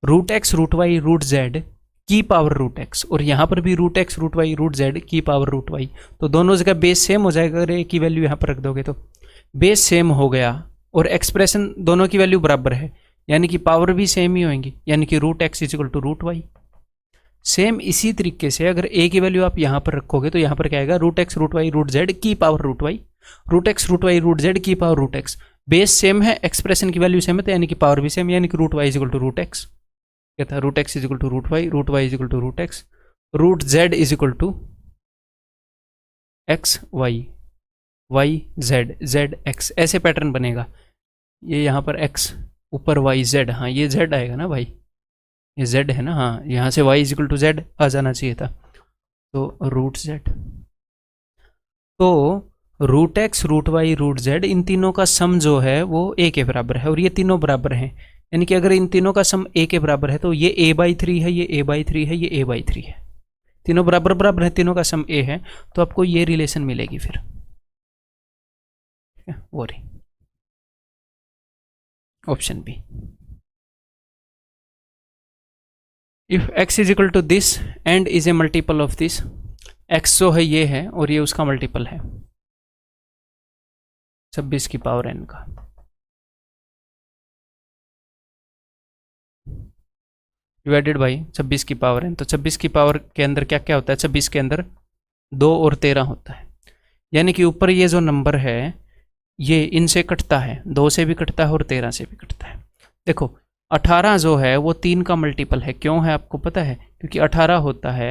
root x root Y root Z की पावर रूट एक्स, और यहाँ पर भी root x root Y root Z की पावर रूट वाई, तो दोनों जगह बेस सेम हो जाएगा। अगर ए की वैल्यू यहाँ पर रख दोगे तो बेस सेम हो गया और एक्सप्रेशन दोनों की वैल्यू बराबर है, यानी कि पावर भी सेम ही होंगी, यानी कि root x is equal to root y. Same इसी तरीके से अगर ए की वैल्यू आप यहाँ पर रखोगे तो यहाँ पर क्या आएगा, root x root Y root Z की power root Y, root x root Y root Z की power root X, base same है, एक्सप्रेशन की वैल्यू सेम है, तो यानी कि पावर भी सेम, यानी कि root Y is equal to root X, क्या था root x is equal to root Y is equal to root x, root Z is equal to X Y Y Z Z x, ऐसे pattern बनेगा। ये यहाँ पर x ऊपर Y Z, हाँ ये जेड आएगा ना भाई, ये जेड है ना, हाँ यहाँ से Y is equal to Z आ जाना चाहिए था, तो रूट जेड। तो root x root Y root Z इन तीनों का सम जो है वो ए के बराबर है, और ये तीनों बराबर हैं, यानी कि अगर इन तीनों का सम ए के बराबर है तो ये ए बाई 3 है, ये ए बाई 3 है, ये ए बाई 3 है, तीनों बराबर बराबर है, तीनों का सम ए है, तो आपको ये रिलेशन मिलेगी फिर, वो रही option b. If x is equal to this and is a multiple of this, x जो है ये है और ये उसका मल्टीपल है 26 की पावर n का, डिवाइडेड बाई 26 की पावर n, तो 26 की पावर के अंदर क्या क्या होता है, 26 के अंदर 2 और 13 होता है, यानी कि ऊपर ये जो नंबर है ये इनसे कटता है, 2 से भी कटता है और 13 से भी कटता है। देखो 18 जो है वो 3 का मल्टीपल है, क्यों है आपको पता है, क्योंकि 18 होता है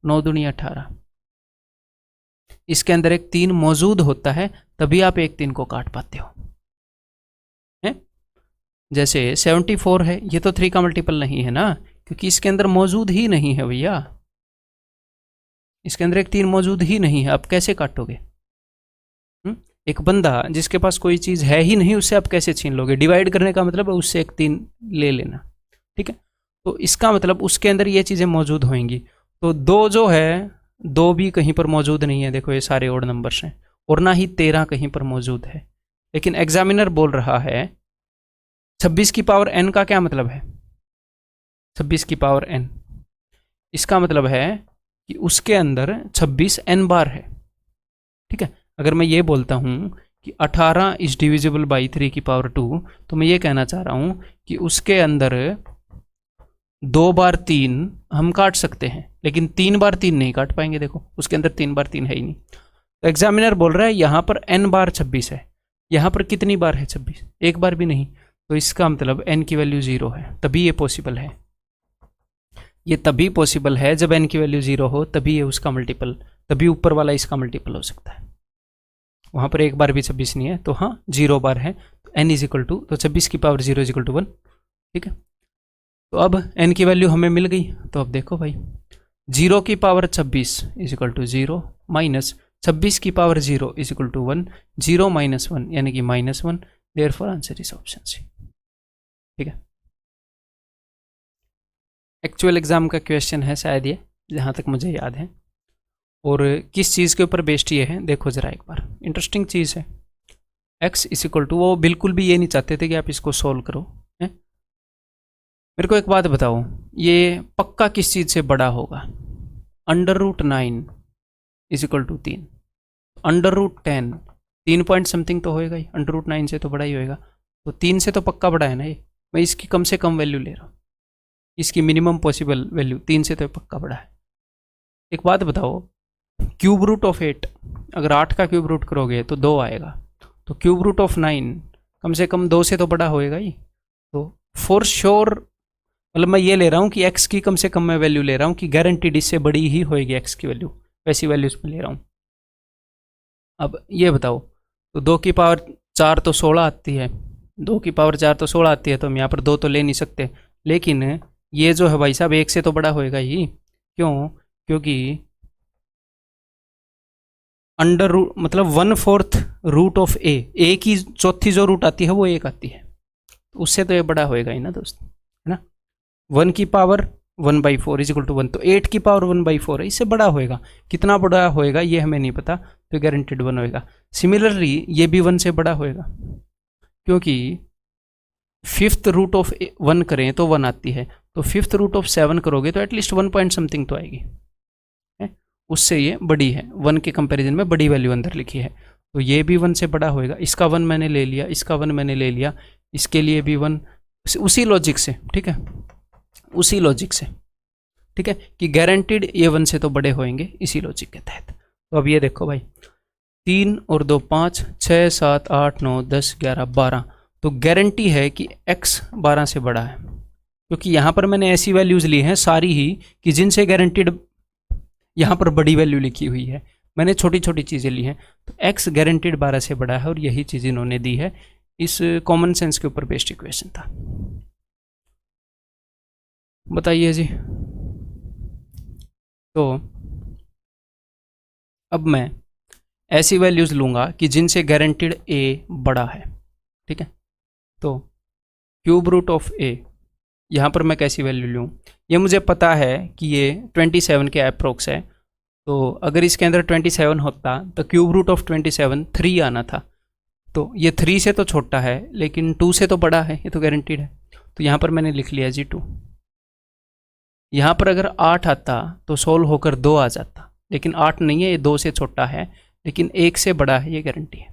9 दूनी 18, इसके अंदर एक 3 मौजूद होता है, तभी आप एक 3 को काट पाते हो, है? जैसे 74 है, ये तो 3 का मल्टीपल नहीं है ना, क्योंकि इसके अंदर मौजूद ही नहीं है भैया, इसके अंदर एक 3 मौजूद ही नहीं है, आप कैसे काटोगे? एक बंदा जिसके पास कोई चीज़ है ही नहीं उससे आप कैसे छीन लोगे? डिवाइड करने का मतलब है उससे एक 3 ले लेना, ठीक है। तो इसका मतलब उसके अंदर ये चीज़ें मौजूद होंगी, तो 2 जो है 2 भी कहीं पर मौजूद नहीं है, देखो ये सारे ओड नंबर्स हैं, और ना ही 13 कहीं पर मौजूद है, लेकिन एग्जामिनर बोल रहा है 26 की पावर n का क्या मतलब है, 26 की पावर n, इसका मतलब है कि उसके अंदर 26 n बार है, ठीक है। अगर मैं ये बोलता हूँ कि 18 इज डिविजिबल बाई 3 की पावर 2, तो मैं ये कहना चाह रहा हूँ कि उसके अंदर 2 बार 3 हम काट सकते हैं, लेकिन 3 बार 3 नहीं काट पाएंगे, देखो उसके अंदर 3 बार 3 है ही नहीं। तो एग्जामिनर बोल रहा है यहाँ पर n बार 26 है, यहाँ पर कितनी बार है 26? एक बार भी नहीं, तो इसका मतलब n की वैल्यू 0 है, तभी ये पॉसिबल है, ये तभी पॉसिबल है जब n की वैल्यू 0 हो, तभी ये उसका मल्टीपल, तभी ऊपर वाला इसका मल्टीपल हो सकता है। वहाँ पर एक बार भी 26 नहीं है, तो हाँ 0 बार है, तो n इज इक्वल टू, तो 26 की पावर 0 इज इक्वल टू 1, ठीक है। तो अब n की वैल्यू हमें मिल गई, तो अब देखो भाई 0 की power 26 is equal to 0 minus 26 की power 0 is equal to 1, 0 minus 1 यानी कि -1, therefore answer is option c, ठीक है। एक्चुअल एग्जाम का क्वेश्चन है शायद ये, जहाँ तक मुझे याद है, और किस चीज़ के ऊपर बेस्ड ये है देखो ज़रा एक बार, इंटरेस्टिंग चीज़ है। x इज इक्वल टू, वो बिल्कुल भी ये नहीं चाहते थे कि आप इसको सोल्व करो है? मेरे को एक बात बताओ, ये पक्का किस चीज़ से बड़ा होगा? √9 is equal to 3, √10 3 point something तो होएगा ही, √9 से तो बड़ा ही होएगा, तो 3 से तो पक्का बड़ा है ना ये। मैं इसकी कम से कम वैल्यू ले रहा हूँ, इसकी मिनिमम पॉसिबल वैल्यू 3 से तो पक्का बड़ा है। एक बात बताओ, क्यूब रूट ऑफ 8, अगर 8 का क्यूब रूट करोगे तो 2 आएगा, तो क्यूब रूट ऑफ 9 कम से कम 2 से तो बड़ा होएगा ही। तो फॉर श्योर, मतलब मैं ये ले रहा हूँ कि x की कम से कम मैं वैल्यू ले रहा हूँ कि गारंटीड इससे बड़ी ही होएगी x की वैल्यू, वैसी वैल्यूज में ले रहा हूँ। अब ये बताओ, तो 2 की पावर 4 तो 16 आती है, 2 की पावर 4 तो 16 आती है, तो हम यहाँ पर 2 तो ले नहीं सकते, लेकिन ये जो है भाई साहब 1 से तो बड़ा होएगा ही। क्यों? क्योंकि अंडर रूट मतलब 1/4 रूट ऑफ ए की चौथी जो रूट आती है वो 1 आती है, तो उससे तो ये बड़ा होएगा ही ना दोस्त, है ना। 1 की पावर 1/4 इज इक्वल टू 1, तो 8 की पावर 1/4 है, इससे बड़ा होएगा। कितना बड़ा होएगा ये हमें नहीं पता, तो गारंटेड 1 होएगा। सिमिलरली ये भी 1 से बड़ा होएगा, क्योंकि 5th रूट ऑफ 1 करें तो 1 आती है, तो 5th रूट ऑफ 7 करोगे तो एटलीस्ट 1 पॉइंट समथिंग तो आएगी, उससे ये बड़ी है, 1 के कंपैरिजन में बड़ी वैल्यू अंदर लिखी है, तो ये भी 1 से बड़ा होएगा। इसका 1 मैंने ले लिया, इसका 1 मैंने ले लिया, इसके लिए भी 1, उसी लॉजिक से, ठीक है, उसी लॉजिक से, ठीक है, कि गारंटीड ये 1 से तो बड़े होंगे इसी लॉजिक के तहत। तो अब ये देखो भाई, 3 और 2 5, 6 7 8 9 10 11 12, तो गारंटी है कि x 12 से बड़ा है, क्योंकि यहाँ पर मैंने ऐसी वैल्यूज़ ली हैं सारी ही कि जिनसे गारंटीड यहाँ पर बड़ी वैल्यू लिखी हुई है, मैंने छोटी छोटी चीज़ें ली हैं, तो x गारंटीड 12 से बड़ा है, और यही चीज़ इन्होंने दी है। इस कॉमन सेंस के ऊपर बेस्ड इक्वेशन था। बताइए जी। तो अब मैं ऐसी वैल्यूज़ लूँगा कि जिनसे गारंटीड a बड़ा है, ठीक है। तो क्यूब रूट ऑफ a, यहाँ पर मैं कैसी वैल्यू लूँ? ये मुझे पता है कि ये 27 के अप्रोक्स है, तो अगर इसके अंदर 27 होता तो क्यूब रूट ऑफ 27 3 आना था, तो ये 3 से तो छोटा है लेकिन 2 से तो बड़ा है, ये तो गारंटीड है, तो यहाँ पर मैंने लिख लिया जी 2। यहाँ पर अगर 8 आता तो सोल्व होकर 2 आ जाता, लेकिन 8 नहीं है, ये 2 से छोटा है लेकिन 1 से बड़ा है, ये गारंटी है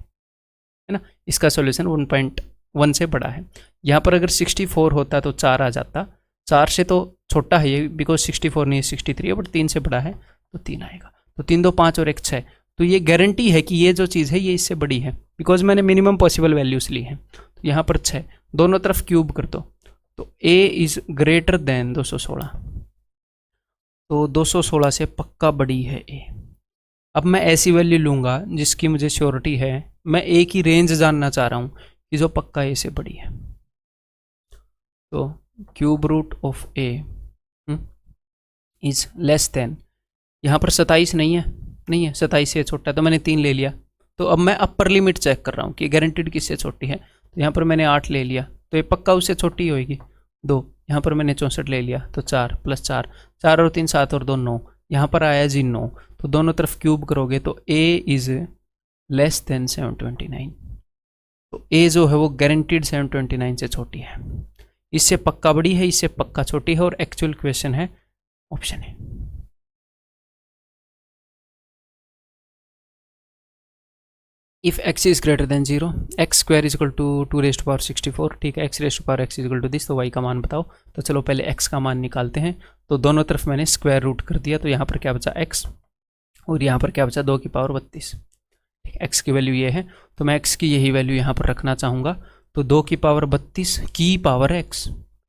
ना। इसका सोल्यूशन 1.1 से बड़ा है। यहाँ पर अगर 64 होता तो 4 आ जाता, 4 से तो छोटा है ये, बिकॉज 64 नहीं है 63 है, बट 3 से बड़ा है तो 3 आएगा। तो 3 2 5 और 1 6, तो ये गारंटी है कि ये जो चीज़ है ये इससे बड़ी है, बिकॉज मैंने मिनिमम पॉसिबल वैल्यूज़ ली हैं। तो यहाँ पर 6, दोनों तरफ क्यूब कर दो, तो a इज़ ग्रेटर देन 216, तो 216 से पक्का बड़ी है a। अब मैं ऐसी वैल्यू लूँगा जिसकी मुझे श्योरिटी है, मैं a की रेंज जानना चाह रहा हूँ कि जो पक्का a से बड़ी है। तो cube root of a is less than, यहाँ पर 27 नहीं है, 27 से छोटा, तो मैंने 3 ले लिया। तो अब मैं अपर लिमिट चेक कर रहा हूँ कि गारंटीड किससे छोटी है, तो यहाँ पर मैंने 8 ले लिया, तो ये पक्का उससे छोटी होगी 2। यहाँ पर मैंने 64 ले लिया, तो 4 + 4, 4 और 3 7 और 2 9, यहाँ पर आया जी 9, तो दोनों तरफ क्यूब करोगे तो a इज़ लेस देन 729, तो a जो है वो गारंटीड 729 से छोटी है, इससे पक्का बड़ी है, इससे पक्का छोटी है, और एक्चुअल क्वेश्चन है ऑप्शन है। If x is greater than 0, x² is equal to 2⁻64, ठीक है, x⁻x is equal to this, तो y का मान बताओ। तो चलो पहले x का मान निकालते हैं। तो दोनों तरफ मैंने स्क्वायर रूट कर दिया, तो यहाँ पर क्या बचा x, और यहाँ पर क्या बचा 2 की पावर 32, ठीक है, x की वैल्यू ये है, तो मैं x की यही वैल्यू यहाँ पर रखना चाहूँगा। तो 2 की पावर 32 की पावर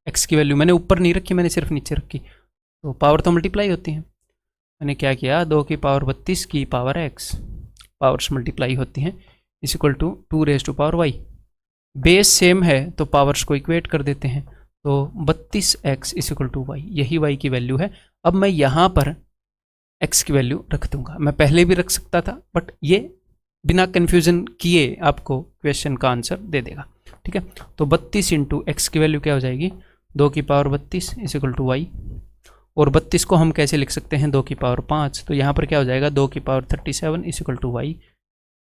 x की वैल्यू मैंने ऊपर नहीं रखी, मैंने सिर्फ नीचे रखी, तो पावर तो मल्टीप्लाई होती है। मैंने क्या किया, 2 की पावर 32 की पावर x, पावर्स मल्टीप्लाई होती हैं, is equal to 2⁻y। Base same है तो पावर्स को इक्वेट कर देते हैं, तो 32x is equal to y, यही y की वैल्यू है। अब मैं यहाँ पर x की वैल्यू रख दूंगा, मैं पहले भी रख सकता था, बट ये बिना कन्फ्यूजन किए आपको क्वेश्चन का आंसर दे देगा, ठीक है। तो 32 × x की वैल्यू क्या हो जाएगी, 2 की power 32 is equal to y, और 32 को हम कैसे लिख सकते हैं, 2 की पावर 5, तो यहाँ पर क्या हो जाएगा 2 की power 37 is equal to y,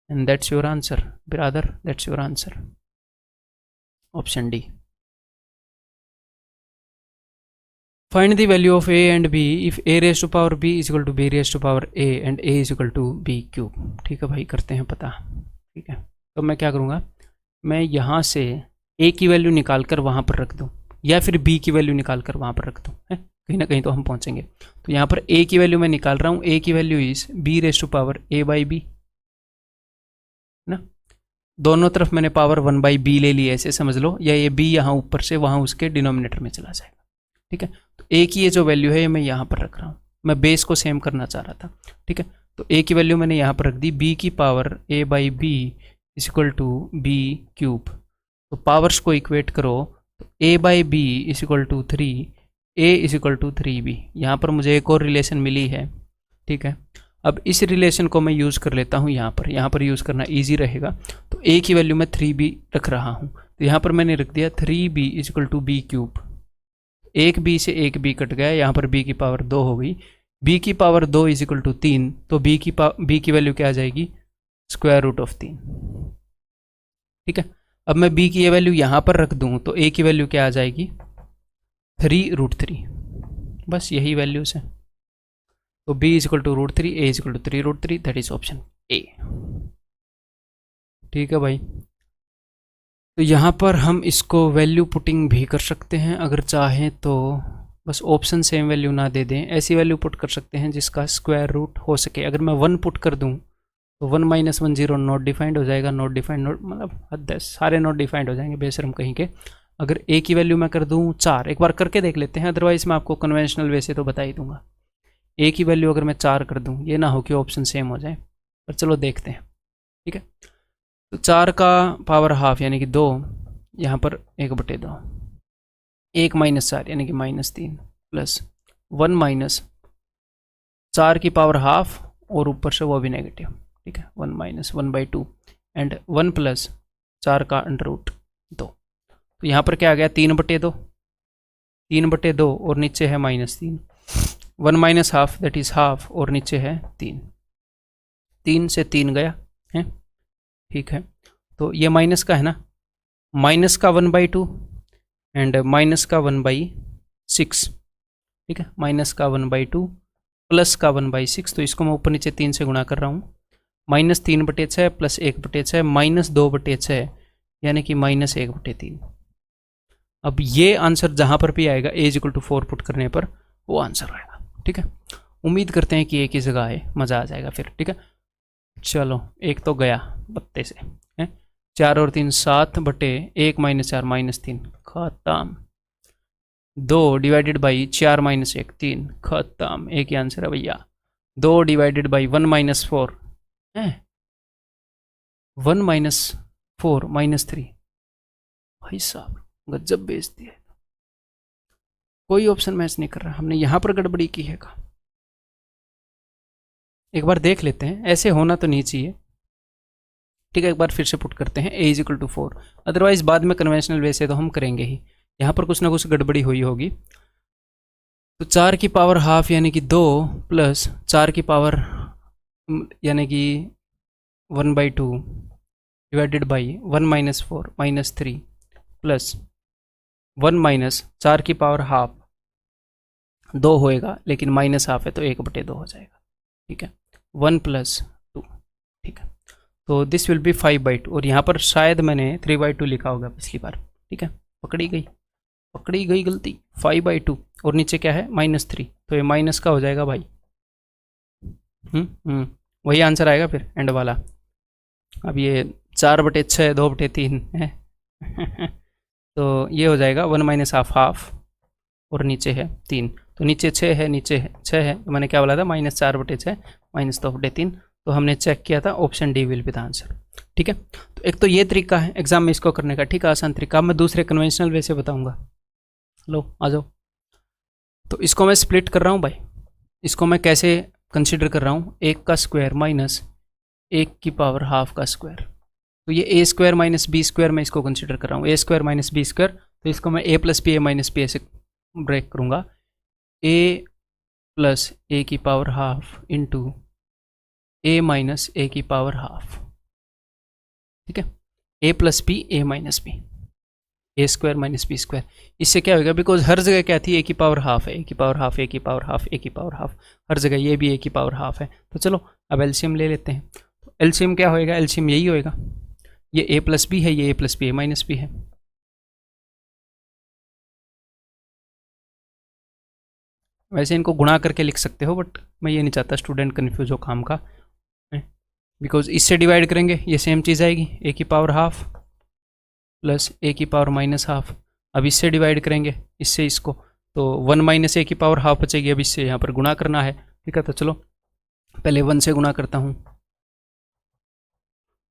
and that's your answer brother, that's your answer, option d. Find the value of a and b if a raise to power b is equal to b raise to power a and a is equal to B cube. ठीक है भाई, करते हैं पता। ठीक है, तो मैं क्या करूँगा, मैं यहाँ से ए की वैल्यू निकाल कर वहाँ पर रख दूँ या फिर बी की वैल्यू निकाल कर वहाँ पर रख दूँ, है कहीं ना कहीं तो हम पहुँचेंगे। तो यहाँ पर ए की वैल्यू मैं निकाल रहा हूँ, ए की value is b raise to power A by b ना, दोनों तरफ मैंने पावर 1 बाई बी ले ली है, ऐसे समझ लो, या ये बी यहाँ ऊपर से वहाँ उसके डिनोमिनेटर में चला जाएगा। ठीक है, तो ए की ये जो वैल्यू है ये मैं यहाँ पर रख रहा हूँ, मैं बेस को सेम करना चाह रहा था। ठीक है, तो ए की वैल्यू मैंने यहाँ पर रख दी, बी की power A by B is equal to B cube. तो पावर्स को इक्वेट करो, तो A by B is equal to 3, A is equal to 3b। यहाँ पर मुझे एक और रिलेशन मिली है। ठीक है, अब इस रिलेशन को मैं यूज़ कर लेता हूँ यहाँ पर यूज़ करना ईजी रहेगा। तो ए की वैल्यू मैं 3b रख रहा हूँ, तो यहाँ पर मैंने रख दिया 3b is equal to B cube. एक बी से एक बी कट गया, यहाँ पर बी की पावर 2 हो गई, बी की पावर 2 इज इक्वल टू 3, तो बी की वैल्यू क्या आ जाएगी, स्क्वायर रूट ऑफ 3। ठीक है, अब मैं बी की ये वैल्यू यहाँ पर रख दूँ तो ए की वैल्यू क्या आ जाएगी, 3√3। बस यही वैल्यूज है, तो b is equal to √3, a is equal to 3√3, that is option a. ठीक है भाई, तो यहाँ पर हम इसको वैल्यू पुटिंग भी कर सकते हैं अगर चाहें तो, बस ऑप्शन सेम वैल्यू ना दे दें, ऐसी वैल्यू पुट कर सकते हैं जिसका स्क्वायर रूट हो सके। अगर मैं 1 पुट कर दूँ तो 1 - 1 0 नॉट डिफाइंड हो जाएगा, नॉट डिफाइंड नॉट मतलब हद है, सारे नॉट डिफाइंड हो जाएंगे बेशरम कहीं के। अगर a की वैल्यू मैं कर दूँ 4, एक बार करके देख लेते हैं, अदरवाइज मैं आपको कन्वेंशनल वे से तो बता ही दूंगा। a की वैल्यू अगर मैं 4 कर दूँ, ये ना हो कि ऑप्शन सेम हो जाए, पर चलो देखते हैं। ठीक है, तो 4 का पावर हाफ यानी कि 2, यहाँ पर 1/2, 1 - 4 यानी कि -3 प्लस 1 - 4 की पावर हाफ और ऊपर से वो भी नेगेटिव। ठीक है, 1 - 1/2 एंड 1 प्लस 4 का √2। तो यहाँ पर क्या आ गया, 3/2, 3/2 और नीचे है -3, 1 - हाफ दैट इज हाफ और नीचे है 3, 3 से 3 गया है। ठीक है, तो ये माइनस का है ना, माइनस का 1/2 एंड माइनस का 1/6। ठीक है, माइनस का 1/2 प्लस का 1/6, तो इसको मैं ऊपर नीचे 3 से गुणा कर रहा हूँ, -3/6 प्लस 1/6 -2/6 यानी कि -1/3। अब ये आंसर जहाँ पर भी आएगा a इक्वल टू 4 पुट करने पर वो आंसर आएगा। ठीक है, उम्मीद करते हैं कि एक ही जगह है, मज़ा आ जाएगा फिर। ठीक है, चलो एक तो गया बत्ते से है, 4 और 3 7/1 - 4 -3 खत्म, 2 डिवाइडेड बाई 4 - 1 3 खत्म, एक ही आंसर है भैया। 2 डिवाइडेड बाई 1 - 4 है, 1 - 4 -3, भाई साहब गजब बेइज्जती है, कोई ऑप्शन मैच नहीं कर रहा, हमने यहाँ पर गड़बड़ी की है का। एक बार देख लेते हैं, ऐसे होना तो नहीं चाहिए। ठीक है, एक बार फिर से पुट करते हैं, a इक्वल टू 4, अदरवाइज बाद में कन्वेंशनल वे से तो हम करेंगे ही, यहाँ पर कुछ ना कुछ गड़बड़ी हुई होगी। तो 4 की पावर हाफ यानी कि 2 प्लस 4 की पावर यानी कि 1/2 डिवाइडेड बाई 1 - 4 -3 प्लस 1 - 4 की पावर हाफ 2 होएगा, लेकिन माइनस हाफ है तो 1/2 हो जाएगा। ठीक है, 1 + 2। ठीक है, तो दिस विल बी 5/2, और यहाँ पर शायद मैंने 3/2 लिखा होगा पिछली बार। ठीक है, पकड़ी गई गलती, 5/2 और नीचे क्या है -3, तो ये माइनस का हो जाएगा भाई। वही आंसर आएगा फिर एंड वाला। अब ये 4/6 2/3 है तो ये हो जाएगा 1 - हाफ और नीचे है 3, तो नीचे 6 है, नीचे 6 है, तो मैंने क्या बोला था, -4/6 -2/3, तो हमने चेक किया था, option D will be the answer. ठीक है, तो एक तो ये तरीका है एग्जाम में इसको करने का। ठीक है, आसान तरीका, मैं दूसरे कन्वेंशनल वे से बताऊंगा। लो आ जाओ, तो इसको मैं स्प्लिट कर रहा हूँ भाई, इसको मैं कैसे कंसिडर कर रहा हूँ, 1 का स्क्वायर माइनस 1 की पावर हाफ का स्क्वायर, तो ये a² - b² मैं इसको कंसिडर कर रहा हूँ, a² - b², तो इसको मैं a + b - p से ब्रेक करूँगा, a + a की power half into a - a की पावर हाफ। ठीक है, ए plus B A minus B, A square minus B square. इससे क्या होगा, बिकॉज हर जगह क्या थी, ए की पावर हाफ है, ए की पावर हाफ, ए की पावर हाफ, ए की पावर हाफ, हर जगह ये भी ए की पावर हाफ है। तो चलो अब एलसीएम ले लेते हैं। तो एलसीएम क्या होएगा, एलसीएम यही होएगा, ये ए प्लस बी है, ये ए plus B A minus B है। वैसे इनको गुणा करके लिख सकते हो, बट मैं ये नहीं चाहता स्टूडेंट कन्फ्यूज हो काम का, बिकॉज इससे डिवाइड करेंगे ये सेम चीज़ आएगी, ए की पावर हाफ प्लस ए की पावर माइनस हाफ। अब इससे डिवाइड करेंगे इससे इसको, तो 1 माइनस ए की पावर हाफ बचेगी। अब इससे यहाँ पर गुणा करना है, ठीक है। तो चलो पहले 1 से गुणा करता हूँ,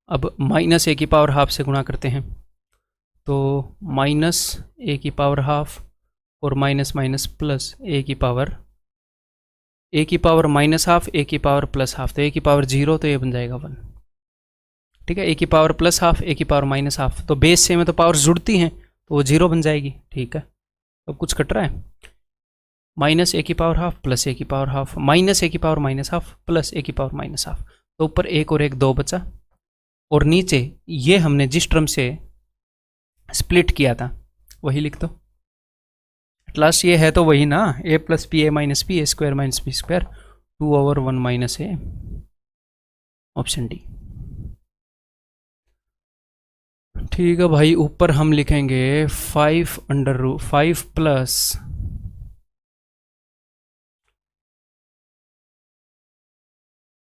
अब माइनस ए की पावर हाफ से गुणा करते हैं, तो माइनस ए की पावर हाफ और माइनस माइनस प्लस ए की पावर माइनस हाफ, ए की पावर प्लस हाफ, तो ए की पावर 0, तो ये बन जाएगा 1, ठीक है। ए की पावर प्लस हाफ, ए की पावर माइनस हाफ, तो बेस से में तो पावर जुड़ती हैं, तो वो 0 बन जाएगी, ठीक है। अब कुछ कट रहा है, माइनस ए की पावर हाफ प्लस ए की पावर हाफ, माइनस ए की पावर माइनस हाफ प्लस ए की पावर माइनस हाफ, तो ऊपर एक और एक 2 बचा, और नीचे ये हमने जिस टर्म से स्प्लिट किया था वही लिख दो। लास्ट ये है तो वही ना, A plus B A minus B, A square minus B square, 2/1 minus A, option D. ठीक है भाई, ऊपर हम लिखेंगे 5 प्लस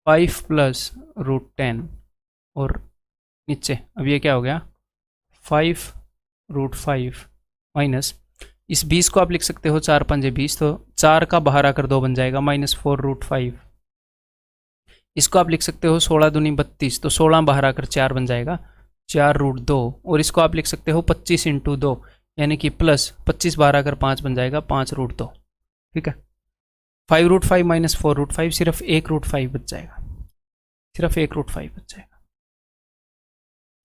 5 √10, और नीचे अब ये क्या हो गया, 5√5 माइनस, इस 20 को आप लिख सकते हो 4 5 20, तो 4 का बाहर आकर 2 बन जाएगा, -4√5। इसको आप लिख सकते हो 16 दूनी 32, तो 16 बाहर आकर 4 बन जाएगा, 4√2। और इसको आप लिख सकते हो 25 × 2, यानी कि प्लस 25 बाहर आकर 5 बन जाएगा, 5√2, ठीक है। 5√5 माइनस 4√5, सिर्फ 1√5 बच जाएगा, सिर्फ 1√5 बच जाएगा।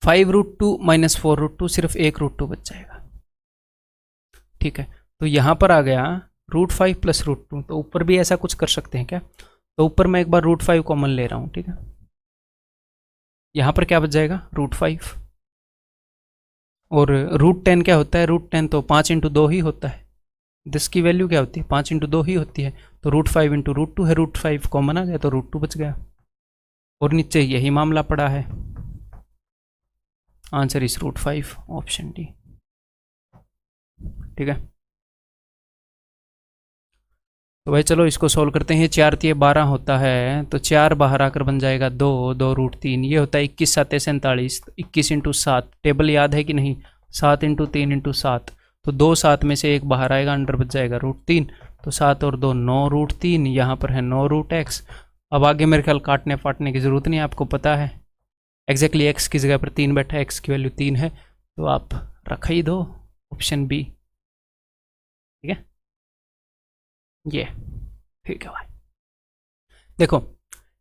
5√2 माइनस 4√2, सिर्फ 1√2 बच जाएगा, ठीक है। तो यहाँ पर आ गया √5 प्लस √2, तो ऊपर भी ऐसा कुछ कर सकते हैं क्या, तो ऊपर मैं एक बार √5 कॉमन ले रहा हूँ, ठीक है। यहाँ पर क्या बच जाएगा, √5, और √10 क्या होता है, √10 तो 5 × 2 ही होता है, 10 की वैल्यू क्या होती है, 5 × 2 ही होती है, तो √5 × √2 है, √5 कॉमन आ गया तो √2 बच गया, और नीचे यही मामला पड़ा है, आंसर इज √5, ऑप्शन डी, ठीक है। तो भाई चलो इसको सॉल्व करते हैं। 4 × 12 होता है, तो 4 बाहर आकर बन जाएगा 2, 2√3, ये होता है 21 7 47, 21 × 7, टेबल याद है कि नहीं, 7 × 3 × 7, तो 2 7 में से एक बाहर आएगा, अंडर बच जाएगा √3, तो 7 और 2 9√3, यहाँ पर है 9√x। अब आगे मेरे ख्याल काटने फाटने की ज़रूरत नहीं है, आपको पता है एग्जैक्टली x की जगह पर 3 बैठा है, x की वैल्यू 3 है, तो आप रख ही दो, ऑप्शन बी, ठीक है। ये ठीक है भाई, देखो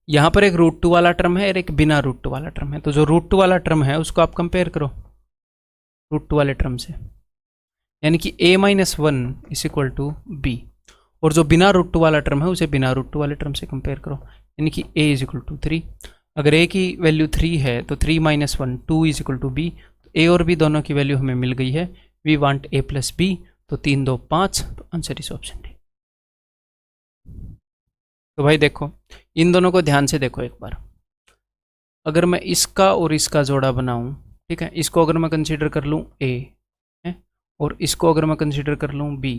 यहाँ पर एक √2 वाला टर्म है और एक बिना √2 वाला टर्म है, तो जो √2 वाला टर्म है उसको आप कंपेयर करो √2 वाले टर्म से, यानी कि a-1 = b, और जो बिना √2 वाला टर्म है उसे बिना √2 वाले टर्म से कंपेयर करो, यानी कि a = 3। अगर a की वैल्यू 3 है तो 3 - 1 2 = b, तो a और b दोनों की वैल्यू हमें मिल गई है, वी वांट a + b, तो 3 2 5, तो आंसर इज ऑप्शन डी। तो भाई देखो इन दोनों को ध्यान से देखो एक बार, अगर मैं इसका और इसका जोड़ा बनाऊं, ठीक है, इसको अगर मैं कंसीडर कर लूं a है, और इसको अगर मैं कंसीडर कर लूं b,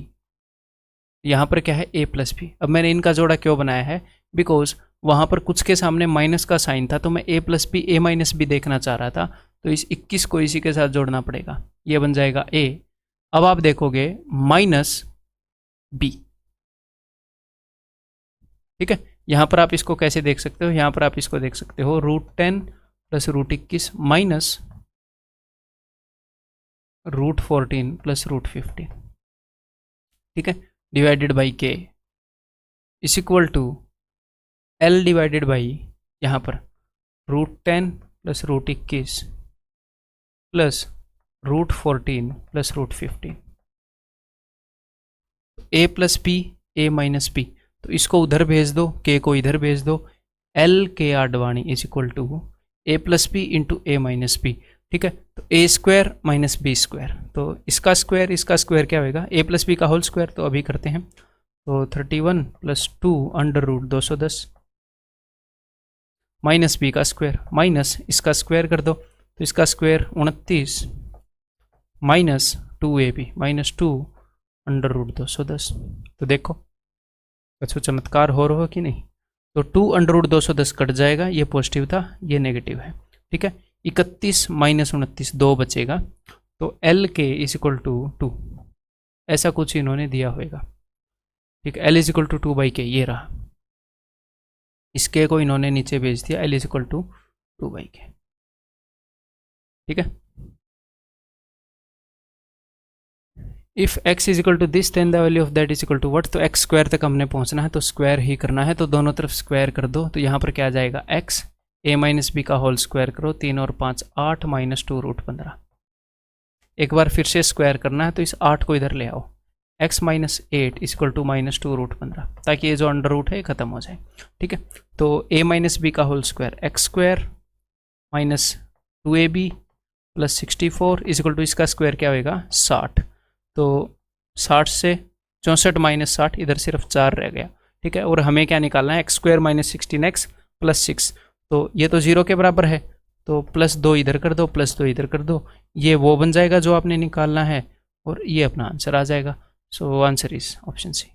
यहाँ पर क्या है a + b। अब मैंने इनका जोड़ा क्यों बनाया है, बिकॉज वहाँ पर कुछ के सामने माइनस का साइन था, तो मैं a + b a - b देखना चाह रहा था, तो इस 21 को इसी के साथ जोड़ना पड़ेगा, ये बन जाएगा a। अब आप देखोगे -b, ठीक है। यहाँ पर आप इसको कैसे देख सकते हो, यहाँ पर आप इसको देख सकते हो √10 + √21 माइनस √14 + √15, ठीक है, divided by k is equal to L divided by यहाँ पर √10 + √21 plus √14 + √15, a + b a - b, तो इसको उधर भेज दो, k को इधर भेज दो, L K Advani is equal to A plus b into a minus b, ठीक है। तो a square minus B square, तो इसका स्क्वायर क्या होगा, ए प्लस बी का होल स्क्वायर, तो अभी करते हैं। तो 31 + 2 अंडर रूट 210 माइनस बी का स्क्वायर माइनस इसका स्क्वायर कर दो, तो इसका square 29 minus 2ab minus 2 under root 210। तो देखो अच्छा चमत्कार हो रहा हो कि नहीं। तो 2 अंडर रूट 210 कट जाएगा, ये पॉजिटिव था ये नेगेटिव है, ठीक है। 31 माइनस 29 2 बचेगा, तो एल के इज इक्वल टू 2, ऐसा कुछ इन्होंने दिया होगा, ठीक है। L is equal to 2/k, ये रहा, इसके को इन्होंने नीचे भेज दिया, L is equal to 2/k, ठीक है। If x is equal to this then the value of that is equal to what, तो x स्क्वायर तक हमने पहुंचना है तो स्क्वायर ही करना है, तो दोनों तरफ स्क्वायर कर दो। तो यहाँ पर क्या आ जाएगा x a माइनस बी का होल स्क्वायर करो, 3 और 5 8 माइनस 2 रूट 15। एक बार फिर से स्क्वायर करना है तो इस 8 को इधर ले आओ, x minus 8 is equal to minus 2 root 15, ताकि ये जो अंडर रूट है खत्म हो जाए, ठीक है। तो a माइनस बी का whole square x square minus 2ab plus 64 is equal to इसका स्क्वायर क्या होगा 60। तो 60 से 64 माइनस 60, इधर सिर्फ 4 रह गया, ठीक है। और हमें क्या निकालना है, x square minus 16x plus 6, तो ये तो 0 के बराबर है, तो +2 इधर कर दो +2 इधर कर दो, ये वो बन जाएगा जो आपने निकालना है और ये अपना आंसर आ जाएगा। So answer is option C.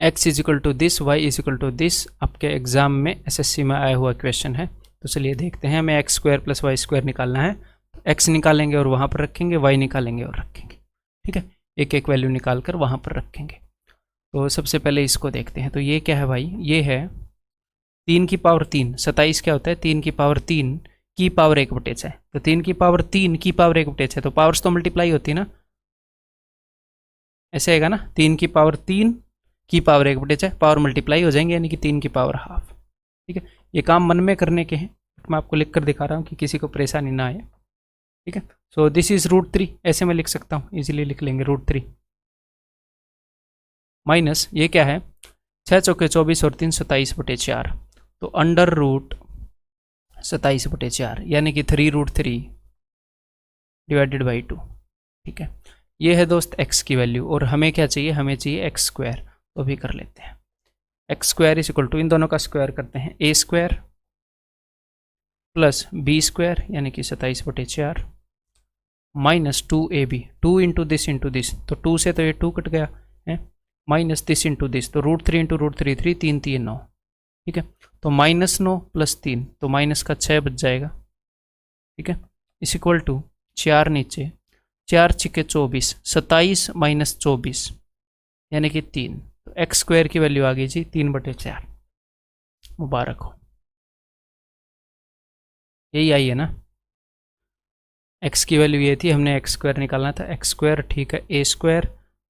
x is equal to this, y is equal to this आपके एग्जाम में SSC में आया हुआ क्वेश्चन है। तो चलिए देखते हैं, हमें x square plus y square निकालना है, x निकालेंगे और वहाँ पर रखेंगे, y निकालेंगे और रखेंगे, ठीक है। एक एक वैल्यू निकाल कर वहाँ पर रखेंगे। तो सबसे पहले इसको देखते हैं। तो ये क्या है भाई, ये है 3 की पावर 3, 27 क्या होता है 3 की पावर 3 की पावर 1/6 है। तो 3 की पावर 3 की पावर 1/6 है, तो पावर्स तो मल्टीप्लाई होती है ना, ऐसे आएगा ना, 3 की पावर 3 की पावर 1/6 पावर मल्टीप्लाई हो जाएंगे, यानी कि 3 की पावर हाफ, ठीक है। ये काम मन में करने के हैं, मैं आपको लिख कर दिखा रहा हूँ कि किसी को परेशानी ना आए, ठीक है। सो दिस इज √3, ऐसे मैं लिख सकता हूँ, इजीली लिख लेंगे √3 माइनस ये क्या है 6 चौके 24 और 3 27/4, तो अंडर रूट 27/4 यानी कि 3√3 डिवाइडेड बाई 2, ठीक है। ये है दोस्त x की वैल्यू, और हमें क्या चाहिए, हमें चाहिए x स्क्वायर, तो भी कर लेते हैं। x square is equal to, इन दोनों का स्क्वायर करते हैं, a square plus b square यानी कि 27/4 माइनस 2ab, 2 इंटू दिस, तो 2 से तो ये 2 कट गया है, माइनस दिस इंटू दिस, तो √3 इंटू √3 3 3 3 9, ठीक है। तो -9 + 3, तो माइनस का 6 बच जाएगा, ठीक है। इस इक्वल टू 4 नीचे 4 छिके 24, 27 माइनस 24 यानी कि 3, तो x स्क्वायर की वैल्यू आ गई जी 3/4। मुबारक हो, यही आई है ना, x की वैल्यू ये थी, हमने x स्क्वायर निकालना था, x स्क्वायर ठीक है, a square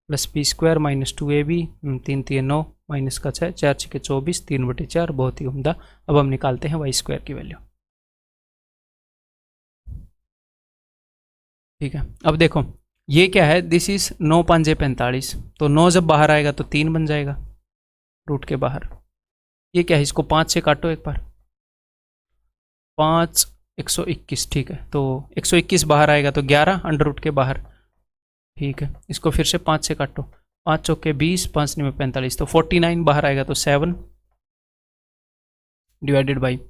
plus b square minus 2ab 3 3 9 minus का 6 4 6 24 3/4, बहुत ही उम्दा। अब हम निकालते हैं y स्क्वायर की वैल्यू, ठीक है। अब देखो ये क्या है, दिस इज 9 5 45, तो 9 जब बाहर आएगा तो 3 बन जाएगा रूट के बाहर। ये क्या है, इसको 5 से काटो एक बार, 5 121, ठीक है। तो 121 बाहर आएगा तो 11 अंडर रूट के बाहर, ठीक है। इसको फिर से 5 से काटो, 5 चौके 20 5 9 45, तो 49 बाहर आएगा तो 7 डिवाइडेड बाई,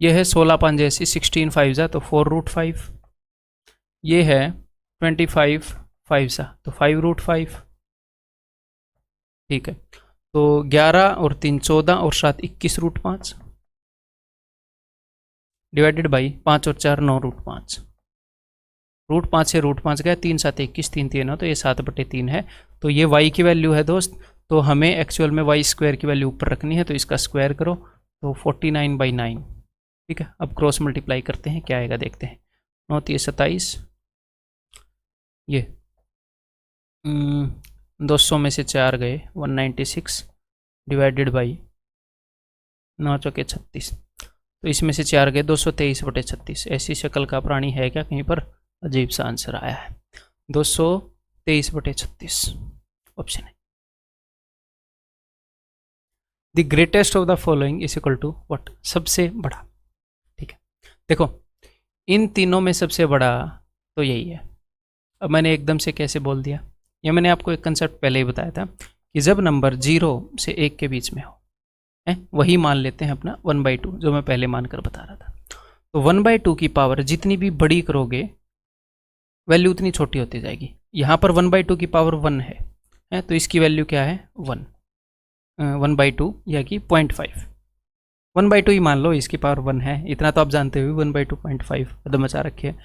ये है 16 5 जैसी 16 5 जा तो 4√5, ये है 25 5 सा तो 5√5, ठीक है। तो 11 और 3 14 और 7 21√5 डिवाइडेड बाई 5 और 4 9√5, √5 से √5 गया, 3 7 21 3 3 9, तो ये 7/3 है। तो ये y की वैल्यू है दोस्त, तो हमें एक्चुअल में y स्क्वायर की वैल्यू ऊपर रखनी है, तो इसका स्क्वायर करो तो 49/9, ठीक है। अब क्रॉस मल्टीप्लाई करते हैं, क्या आएगा देखते हैं, 9 3 27, ये 200 में से 4 गए 196 डिवाइडेड बाई 9 चौके 36, तो इसमें से 4 गए 223/36। ऐसी शक्ल का प्राणी है क्या कहीं पर, अजीब सा आंसर आया है 223/36 ऑप्शन है। The greatest of the following is equal to what, सबसे बड़ा। ठीक है, देखो इन तीनों में सबसे बड़ा तो यही है। अब मैंने एकदम से कैसे बोल दिया, ये मैंने आपको एक कंसेप्ट पहले ही बताया था कि जब नंबर 0 से 1 के बीच में हो, है वही मान लेते हैं अपना 1/2, जो मैं पहले मानकर बता रहा था। तो 1/2 की पावर जितनी भी बड़ी करोगे वैल्यू उतनी छोटी होती जाएगी। यहाँ पर 1/2 की पावर 1 है तो इसकी वैल्यू क्या है 1, 1/2 या कि 0.5, 1/2 ही मान लो, इसकी पावर 1 है, इतना तो आप जानते हो 1/2 0.5 कदम मचा रखे है।